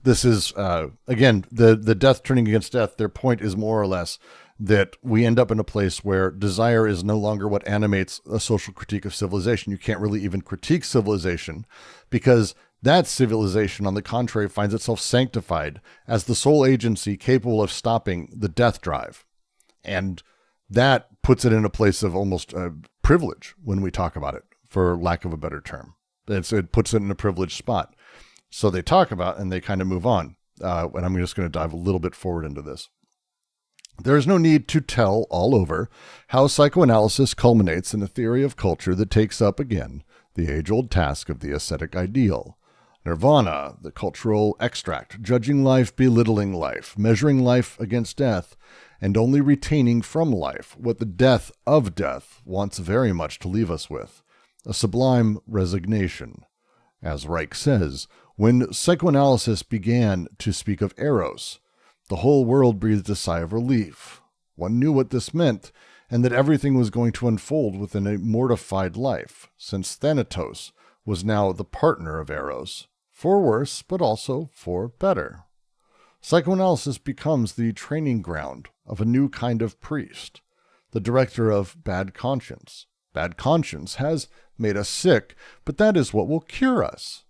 again, the death turning against death. Their point is more or less that we end up in a place where desire is no longer what animates a social critique of civilization. You can't really even critique civilization, because that civilization, on the contrary, finds itself sanctified as the sole agency capable of stopping the death drive. And that puts it in a place of almost privilege when we talk about it, for lack of a better term. It puts it in a privileged spot. So they talk about, and they kind of move on. And I'm just going to dive a little bit forward into this. There is no need to tell all over how psychoanalysis culminates in a theory of culture that takes up again the age-old task of the ascetic ideal. Nirvana, the cultural extract, judging life, belittling life, measuring life against death, and only retaining from life what the death of death wants very much to leave us with, a sublime resignation. As Reich says, when psychoanalysis began to speak of eros, the whole world breathed a sigh of relief. One knew what this meant, and that everything was going to unfold within a mortified life, since Thanatos was now the partner of eros, for worse, but also for better. Psychoanalysis becomes the training ground of a new kind of priest, the director of bad conscience. Bad conscience has made us sick, but that is what will cure us.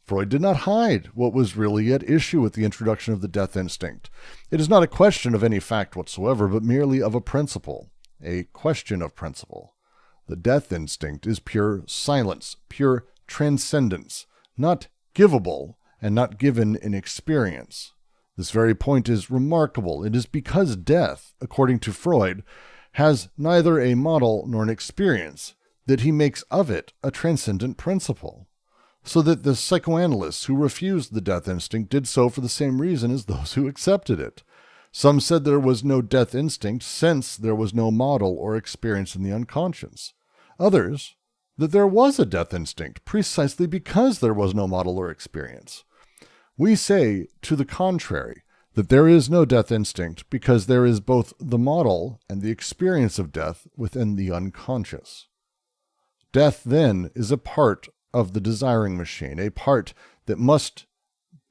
Freud did not hide what was really at issue with the introduction of the death instinct. It is not a question of any fact whatsoever, but merely of a principle, a question of principle. The death instinct is pure silence, pure transcendence, not givable and not given in experience. This very point is remarkable. It is because death, according to Freud, has neither a model nor an experience that he makes of it a transcendent principle. So that the psychoanalysts who refused the death instinct did so for the same reason as those who accepted it. Some said there was no death instinct since there was no model or experience in the unconscious. Others, that there was a death instinct precisely because there was no model or experience. We say, to the contrary, that there is no death instinct because there is both the model and the experience of death within the unconscious. Death, then, is a part of the desiring machine, a part that must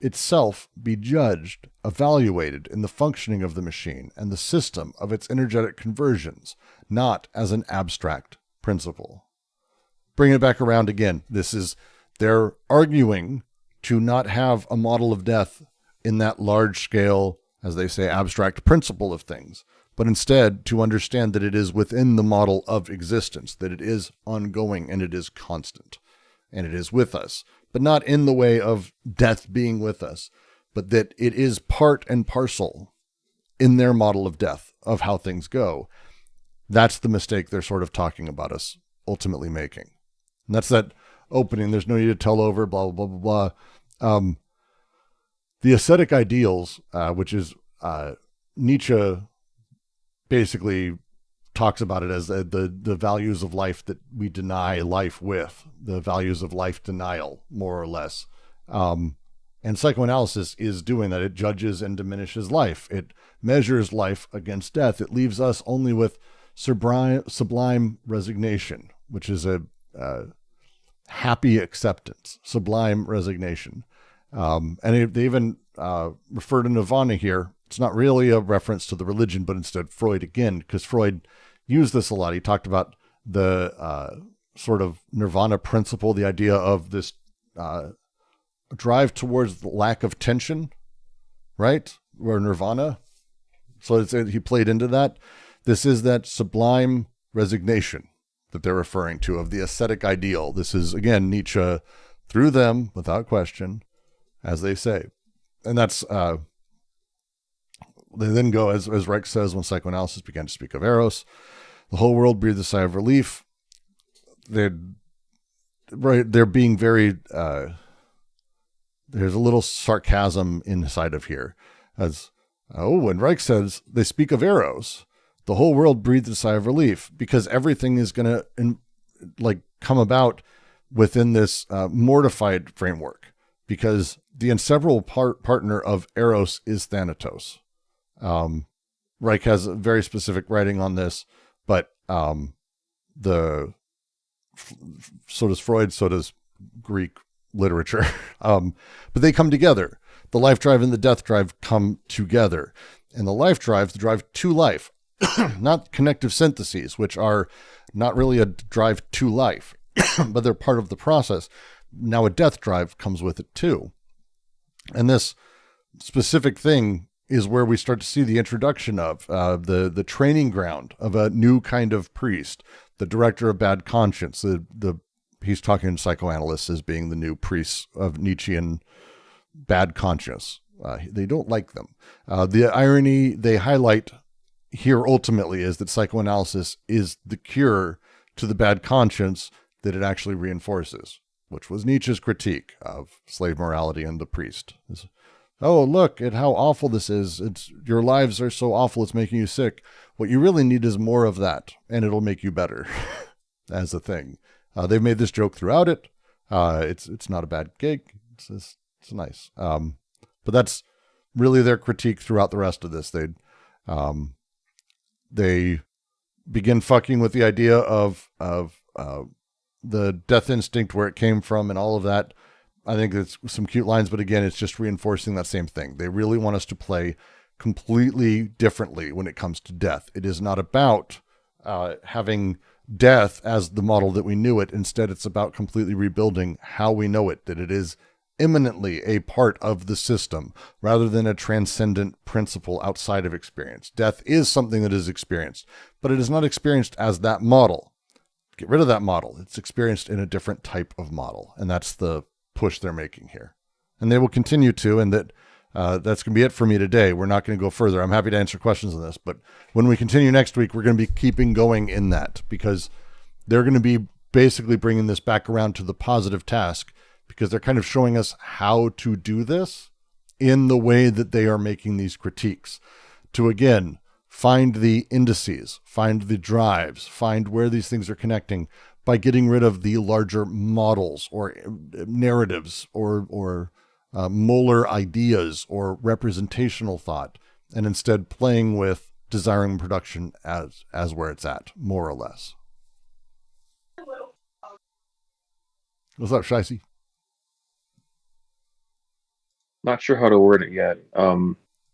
itself be judged, evaluated in the functioning of the machine and the system of its energetic conversions, not as an abstract principle. Bring it back around again. They're arguing to not have a model of death in that large scale, as they say, abstract principle of things, but instead to understand that it is within the model of existence, that it is ongoing and it is constant. And it is with us, but not in the way of death being with us, but that it is part and parcel in their model of death, of how things go. That's the mistake they're sort of talking about us ultimately making. And that's that opening. There's no need to tell over, blah, blah, blah, blah, blah. The ascetic ideals, which is Nietzsche basically talks about it as the values of life that we deny life with, the values of life denial, more or less. And psychoanalysis is doing that. It judges and diminishes life. It measures life against death. It leaves us only with sublime resignation, which is a happy acceptance, sublime resignation. And they even refer to nirvana here It's not really a reference to the religion, but instead Freud again, because Freud used this a lot. He talked about the sort of nirvana principle, the idea of this drive towards the lack of tension, right? Or nirvana. So he played into that. This is that sublime resignation that they're referring to of the ascetic ideal. This is, again, Nietzsche through them, without question, as they say. And that's, they then go, as Reich says, when psychoanalysis began to speak of Eros, the whole world breathed a sigh of relief. They're being very, there's a little sarcasm inside of here. As, when Reich says, they speak of Eros, the whole world breathed a sigh of relief, because everything is going to come about within this mortified framework, because the inseparable partner of Eros is Thanatos. Reich has a very specific writing on this, but so does Freud, so does Greek literature. But they come together. The life drive and the death drive come together. And the life drive, the drive to life, not connective syntheses, which are not really a drive to life, but they're part of the process. Now a death drive comes with it too. And this specific thing is where we start to see the introduction of the training ground of a new kind of priest, the director of bad conscience. He's talking to psychoanalysts as being the new priests of Nietzschean bad conscience. They don't like them. The irony they highlight here ultimately is that psychoanalysis is the cure to the bad conscience that it actually reinforces, which was Nietzsche's critique of slave morality and the priest. Oh, look at how awful this is. Your lives are so awful, it's making you sick. What you really need is more of that, and it'll make you better as a thing. They've made this joke throughout it. It's not a bad gig. It's nice. But that's really their critique throughout the rest of this. They begin fucking with the idea of the death instinct, where it came from, and all of that. I think it's some cute lines, but again, it's just reinforcing that same thing. They really want us to play completely differently when it comes to death. It is not about having death as the model that we knew it. Instead, it's about completely rebuilding how we know it, that it is imminently a part of the system rather than a transcendent principle outside of experience. Death is something that is experienced, but it is not experienced as that model. Get rid of that model. It's experienced in a different type of model. And that's the push they're making here. And they will continue to, and that's going to be it for me today. We're not going to go further. I'm happy to answer questions on this, but when we continue next week, we're going to be keeping going in that, because they're going to be basically bringing this back around to the positive task, because they're kind of showing us how to do this in the way that they are making these critiques, to again find the indices, find the drives, find where these things are connecting, by getting rid of the larger models or narratives or molar ideas or representational thought, and instead playing with desiring production as where it's at, more or less. What's up, Shicey? Not sure how to word it yet.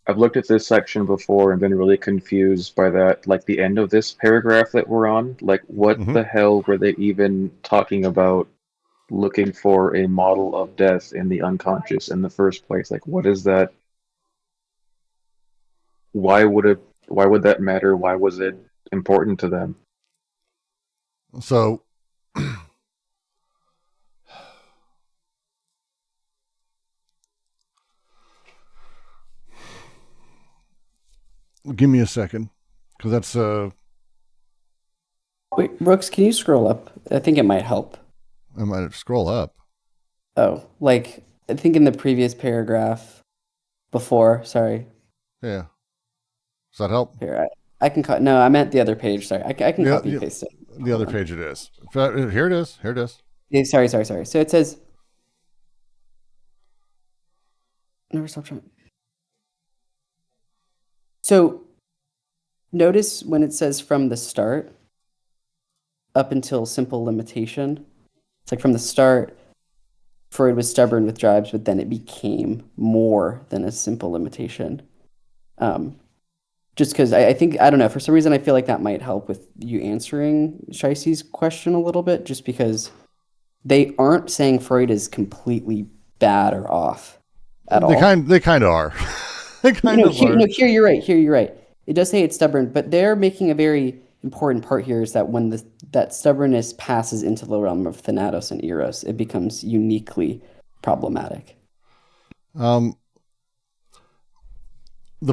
I've looked at this section before and been really confused by that, like the end of this paragraph that we're on. Like, what the hell were they even talking about looking for a model of death in the unconscious in the first place? Like, what is that? Why would that matter? Why was it important to them? So give me a second, because that's Wait, Brooks, can you scroll up? I think it might help. I might scroll up. Oh, like, I think in the previous paragraph before, sorry. Yeah. Does that help? Here, I can cut. No, I meant the other page. Sorry, I can copy and paste it. The other page it is. Here it is. Here it is. Yeah, sorry. So it says, never stop trying. So notice when it says from the start up until simple limitation, it's like from the start, Freud was stubborn with drives, but then it became more than a simple limitation. Just because I think, I don't know, for some reason I feel like that might help with you answering Scheisse's question a little bit, just because they aren't saying Freud is completely bad or off at all. They kind of are. They kind of are. No, here you're right. Here you're right. It does say it's stubborn, but they're making a very important part here is that when that stubbornness passes into the realm of Thanatos and Eros, it becomes uniquely problematic. The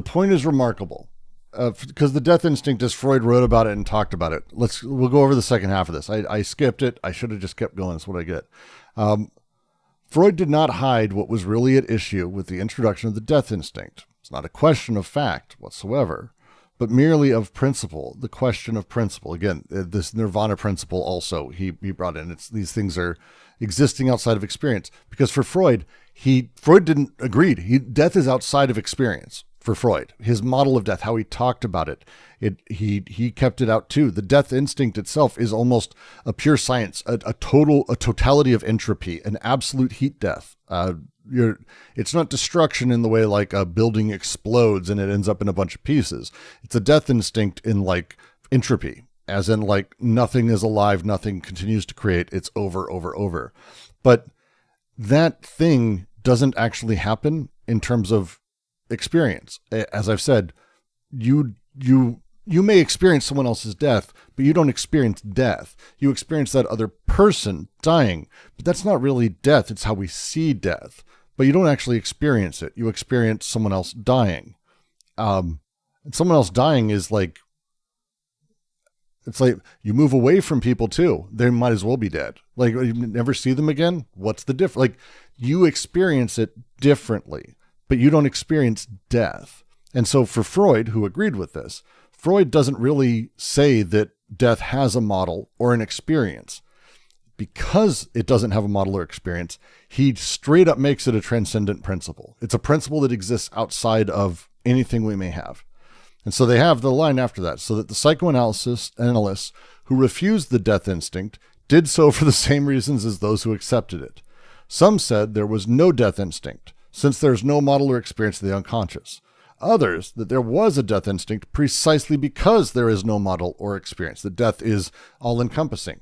point is remarkable. Because the death instinct, as Freud wrote about it and talked about it, we'll go over the second half of this. I skipped it. I should have just kept going. That's what I get. Freud did not hide what was really at issue with the introduction of the death instinct. It's not a question of fact whatsoever, but merely of principle. The question of principle. Again, this nirvana principle also he brought in. These things are existing outside of experience. Because for Freud, Freud didn't agree. Death is outside of experience. For Freud, his model of death, how he talked about it, he kept it out too. The death instinct itself is almost a pure science, a totality of entropy, an absolute heat death. It's not destruction in the way like a building explodes and it ends up in a bunch of pieces. It's a death instinct in like entropy, as in like nothing is alive, nothing continues to create. It's over. But that thing doesn't actually happen in terms of experience. As I've said, you may experience someone else's death, but you don't experience death. You experience that other person dying, but that's not really death. It's how we see death, but you don't actually experience it. You experience someone else dying. And someone else dying is like, it's like you move away from people too. They might as well be dead. Like you never see them again. What's the difference? Like you experience it differently, but you don't experience death. And so for Freud, who agreed with this, Freud doesn't really say that death has a model or an experience. Because it doesn't have a model or experience, he straight up makes it a transcendent principle. It's a principle that exists outside of anything we may have. And so they have the line after that, so that the psychoanalysts who refused the death instinct did so for the same reasons as those who accepted it. Some said there was no death instinct, since there's no model or experience of the unconscious. Others, that there was a death instinct precisely because there is no model or experience. That death is all-encompassing.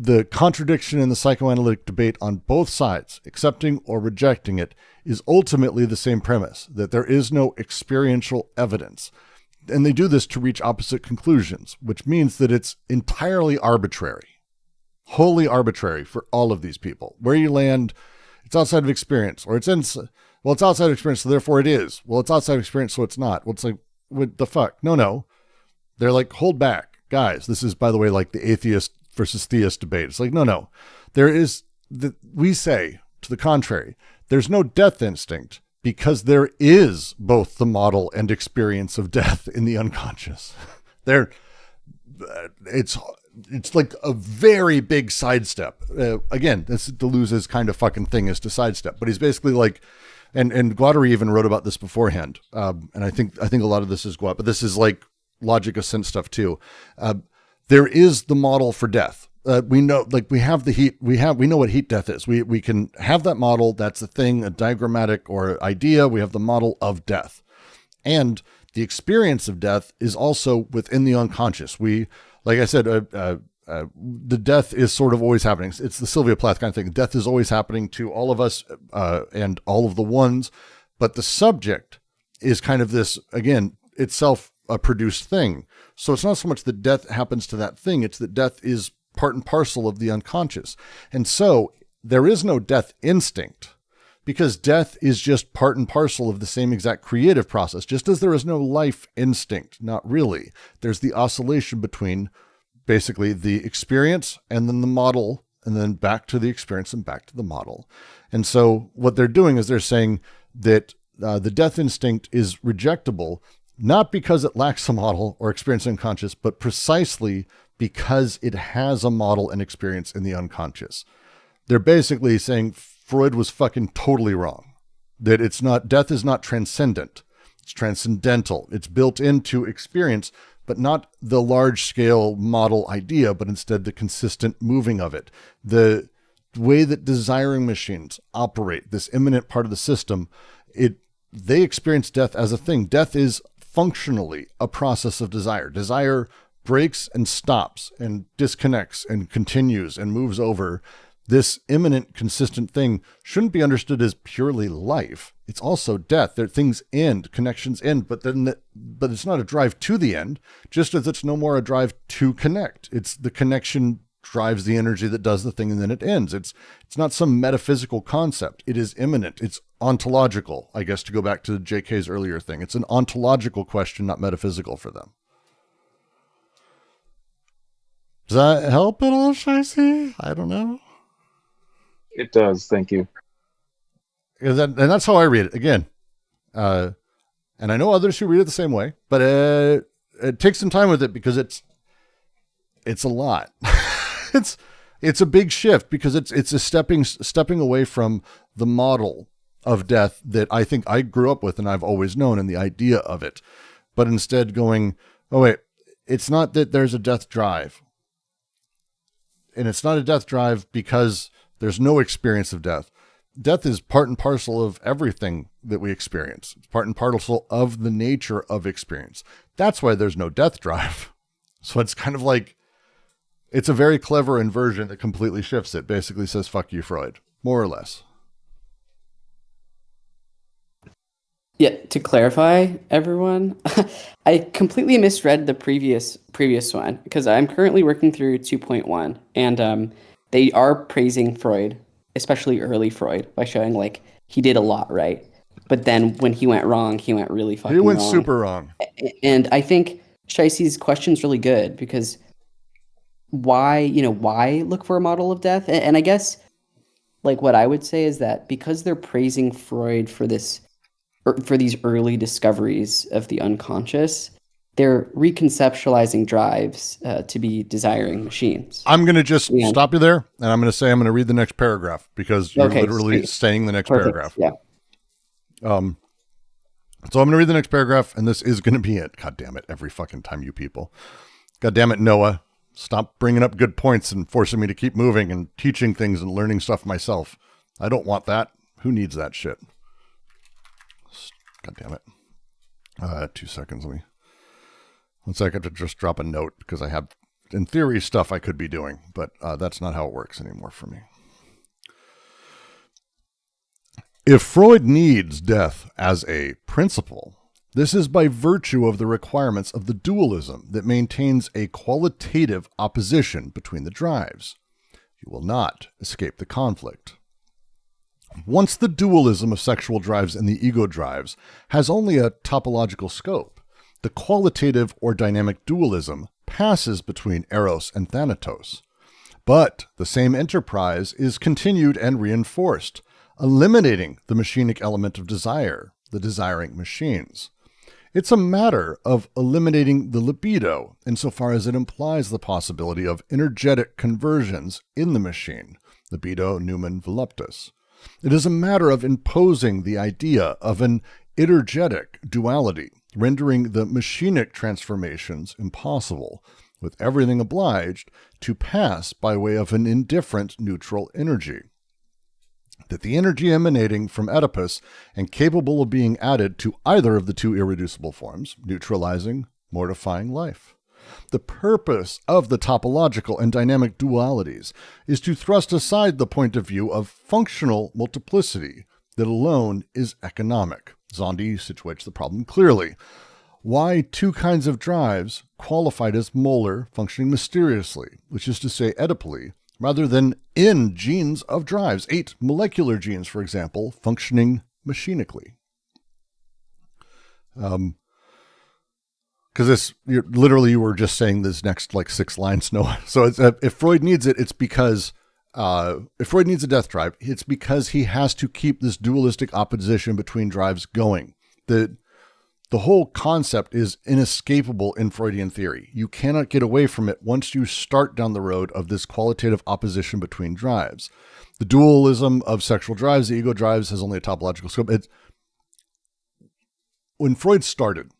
The contradiction in the psychoanalytic debate on both sides, accepting or rejecting it, is ultimately the same premise, that there is no experiential evidence. And they do this to reach opposite conclusions, which means that it's entirely arbitrary, wholly arbitrary for all of these people. Where you land, it's outside of experience, or it's outside of experience, so therefore it is. Well, it's outside of experience, so it's not. Well, it's like, what the fuck? No. They're like, hold back. Guys, this is, by the way, like the atheist versus theist debate. It's like, no. We say, to the contrary, there's no death instinct because there is both the model and experience of death in the unconscious. It's like a very big sidestep. Again, this Deleuze's kind of fucking thing is to sidestep, but he's basically like, and Guattari even wrote about this beforehand. And I think a lot of this is but this is like logic of sense stuff too. There is the model for death. We know, like we have the heat, we know what heat death is. We can have that model. That's a thing, a diagrammatic or idea. We have the model of death, and the experience of death is also within the unconscious. Like I said, the death is sort of always happening. It's the Sylvia Plath kind of thing. Death is always happening to all of us and all of the ones, but the subject is kind of this, again, itself a produced thing. So it's not so much that death happens to that thing, it's that death is part and parcel of the unconscious. And so there is no death instinct, because death is just part and parcel of the same exact creative process, just as there is no life instinct. Not really. There's the oscillation between basically the experience and then the model, and then back to the experience and back to the model. And so what they're doing is they're saying that the death instinct is rejectable, not because it lacks a model or experience unconscious, but precisely because it has a model and experience in the unconscious. They're basically saying Freud was fucking totally wrong. That death is not transcendent. It's transcendental. It's built into experience, but not the large scale model idea, but instead the consistent moving of it. The way that desiring machines operate, this immanent part of the system, they experience death as a thing. Death is functionally a process of desire. Desire breaks and stops and disconnects and continues and moves over. This imminent, consistent thing shouldn't be understood as purely life. It's also death. There, things end, connections end, but it's not a drive to the end, just as it's no more a drive to connect. It's the connection drives the energy that does the thing, and then it ends. It's not some metaphysical concept. It is immanent. It's ontological, I guess, to go back to JK's earlier thing. It's an ontological question, not metaphysical for them. Does that help at all, Shicey? I don't know. It does. Thank you. And that's how I read it. Again, and I know others who read it the same way, but it takes some time with it because it's a lot. it's a big shift because it's a stepping away from the model of death that I think I grew up with and I've always known, and the idea of it, but instead going, oh wait, it's not that there's a death drive, and it's not a death drive because there's no experience of death. Death is part and parcel of everything that we experience. It's part and parcel of the nature of experience. That's why there's no death drive. So it's kind of like, it's a very clever inversion that completely shifts it. Basically says, fuck you, Freud, more or less. Yeah, to clarify, everyone, I completely misread the previous one because I'm currently working through 2.1, and they are praising Freud, especially early Freud, by showing like he did a lot right, but then when he went wrong, he went really fucking wrong. He went super wrong. And I think Shicey's question's really good because why look for a model of death? And I guess like what I would say is that because they're praising Freud for this, for these early discoveries of the unconscious, they're reconceptualizing drives to be desiring machines. I'm going to just stop you there, and I'm going to say I'm going to read the next paragraph because you're literally saying the next paragraph. Yeah. So I'm going to read the next paragraph, and this is going to be it. God damn it, every fucking time, you people. God damn it, Noah. Stop bringing up good points and forcing me to keep moving and teaching things and learning stuff myself. I don't want that. Who needs that shit? God damn it. 2 seconds. Let me... 1 second to just drop a note because I have, in theory, stuff I could be doing, but that's not how it works anymore for me. If Freud needs death as a principle, this is by virtue of the requirements of the dualism that maintains a qualitative opposition between the drives. You will not escape the conflict. Once the dualism of sexual drives and the ego drives has only a topological scope, the qualitative or dynamic dualism passes between eros and thanatos. But the same enterprise is continued and reinforced, eliminating the machinic element of desire, the desiring machines. It's a matter of eliminating the libido insofar as it implies the possibility of energetic conversions in the machine, libido numen voluptas. It is a matter of imposing the idea of an energetic duality, rendering the machinic transformations impossible, with everything obliged to pass by way of an indifferent neutral energy. That the energy emanating from Oedipus and capable of being added to either of the two irreducible forms, neutralizing, mortifying life. The purpose of the topological and dynamic dualities is to thrust aside the point of view of functional multiplicity that alone is economic. Zondi situates the problem clearly. Why two kinds of drives qualified as molar functioning mysteriously, which is to say Oedipally, rather than in genes of drives, 8 molecular genes, for example, functioning machinically. Because you were just saying this next 6 lines, Noah. So it's, if Freud needs it, it's because if Freud needs a death drive, it's because he has to keep this dualistic opposition between drives going. The whole concept is inescapable in Freudian theory. You cannot get away from it once you start down the road of this qualitative opposition between drives. The dualism of sexual drives, the ego drives, has only a topological scope. When Freud started,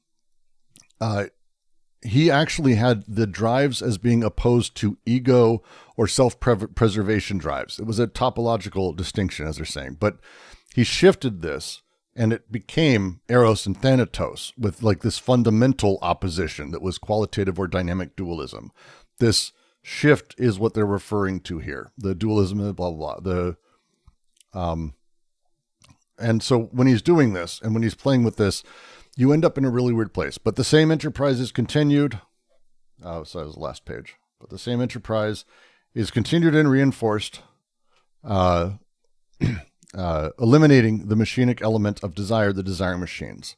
he actually had the drives as being opposed to ego or self-preservation drives. It was a topological distinction, as they're saying. But he shifted this and it became Eros and Thanatos with like this fundamental opposition that was qualitative or dynamic dualism. This shift is what they're referring to here. The dualism, blah, blah, blah. And so when he's doing this and when he's playing with this, you end up in a really weird place. But the same enterprise is continued. Oh, so that was the last page. But the same enterprise is continued and reinforced, eliminating the machinic element of desire, the desiring machines.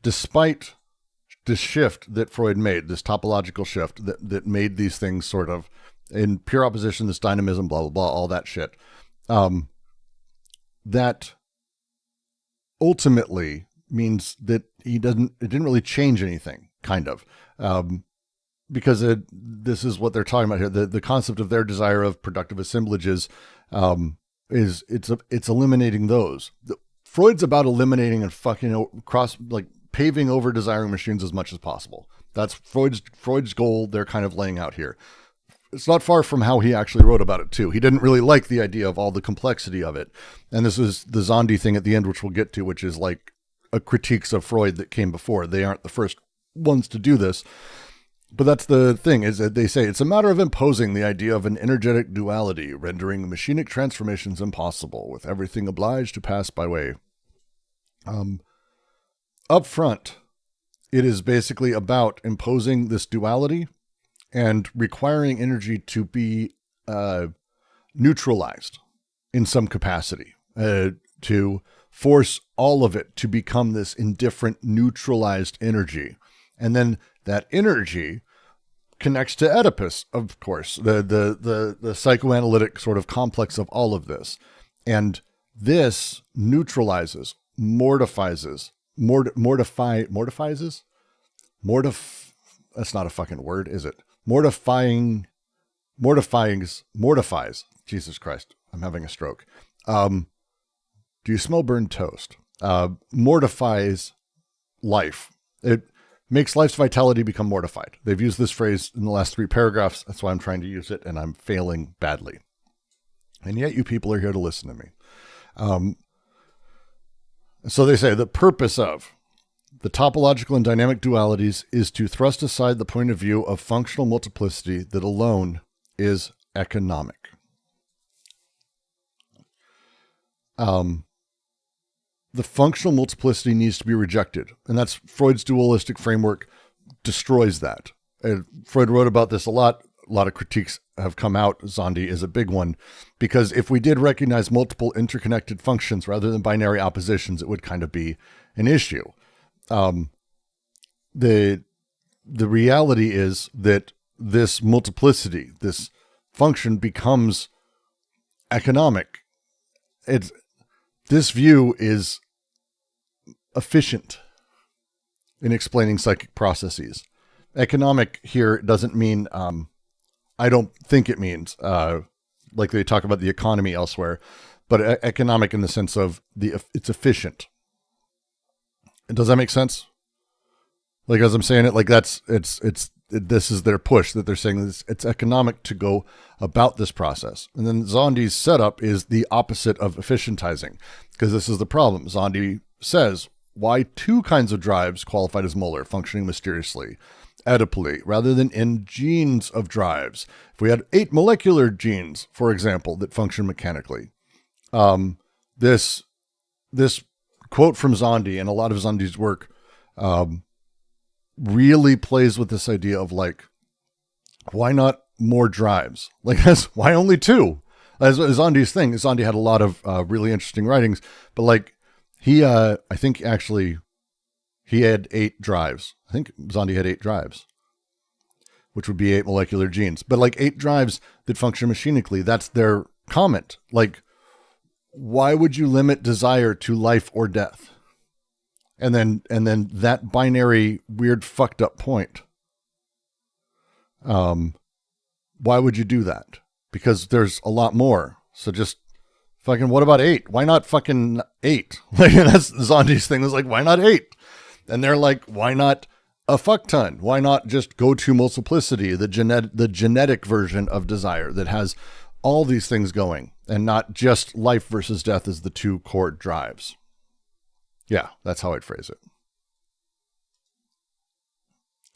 Despite this shift that Freud made, this topological shift that made these things sort of in pure opposition, this dynamism, blah, blah, blah, all that shit. That ultimately means that it didn't really change anything, kind of. Because this is what they're talking about here. The concept of their desire of productive assemblages it's eliminating those. Freud's about eliminating and fucking paving over desiring machines as much as possible. That's Freud's goal. They're kind of laying out here. It's not far from how he actually wrote about it too. He didn't really like the idea of all the complexity of it. And this is the Zondi thing at the end, which we'll get to, which is like a critiques of Freud that came before. They aren't the first ones to do this. But that's the thing, is that they say it's a matter of imposing the idea of an energetic duality, rendering machinic transformations impossible, with everything obliged to pass by way. Up front, it is basically about imposing this duality and requiring energy to be neutralized in some capacity, to force all of it to become this indifferent, neutralized energy. And then that energy connects to Oedipus, of course, the psychoanalytic sort of complex of all of this. And this neutralizes, mortifies, that's not a fucking word, is it? Mortifies. Jesus Christ, I'm having a stroke. Do you smell burned toast? Mortifies life. It makes life's vitality become mortified. They've used this phrase in the last 3 paragraphs. That's why I'm trying to use it, and I'm failing badly. And yet you people are here to listen to me. So they say the purpose of the topological and dynamic dualities is to thrust aside the point of view of functional multiplicity that alone is economic. The functional multiplicity needs to be rejected. And that's Freud's dualistic framework destroys that. And Freud wrote about this a lot. A lot of critiques have come out. Zondi is a big one, because if we did recognize multiple interconnected functions rather than binary oppositions, it would kind of be an issue. The reality is that this multiplicity, this function becomes economic. This view is efficient in explaining psychic processes. Economic here doesn't mean, I don't think it means, like they talk about the economy elsewhere, but economic in the sense of it's efficient. Does that make sense? Like, as I'm saying it, like this is their push, that they're saying it's economic to go about this process. And then Zondi's setup is the opposite of efficientizing, because this is the problem. Zondi says, why 2 kinds of drives qualified as molar, functioning mysteriously, Oedipally, rather than in genes of drives? If we had 8 molecular genes, for example, that function mechanically, this quote from Zondi and a lot of Zondi's work really plays with this idea of like, why not more drives? Like, why only 2? As Zondi's thing, Zondi had a lot of really interesting writings, but like I think actually he had 8 drives. I think Zondi had 8 drives, which would be 8 molecular genes, but like 8 drives that function machinically. That's their comment. Like, why would you limit desire to life or death? And then that binary weird fucked up point. Why would you do that? Because there's a lot more. So just fucking, what about 8? Why not fucking 8? Like, that's Zondi's thing. Was like, why not 8? And they're like, why not a fuck ton? Why not just go to multiplicity, the genetic version of desire that has all these things going and not just life versus death as the two core drives. Yeah, that's how I'd phrase it.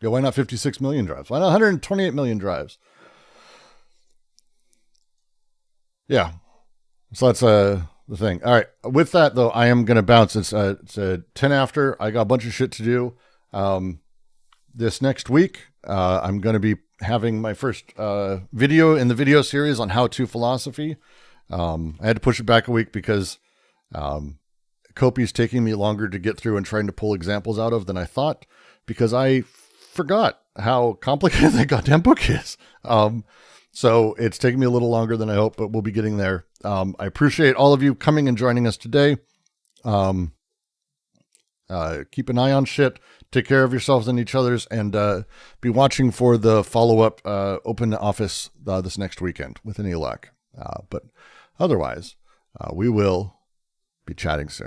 Yeah, why not 56 million drives? Why not 128 million drives? Yeah. So that's the thing. All right. With that, though, I am going to bounce. It's 10 after. I got a bunch of shit to do. This next week, I'm going to be having my first video in the video series on how-to philosophy. I had to push it back a week because Copy's taking me longer to get through and trying to pull examples out of than I thought, because I forgot how complicated that goddamn book is. So it's taking me a little longer than I hoped, but we'll be getting there. I appreciate all of you coming and joining us today. Keep an eye on shit. Take care of yourselves and each other's, and be watching for the follow-up open office this next weekend with any luck. But otherwise, we will be chatting soon.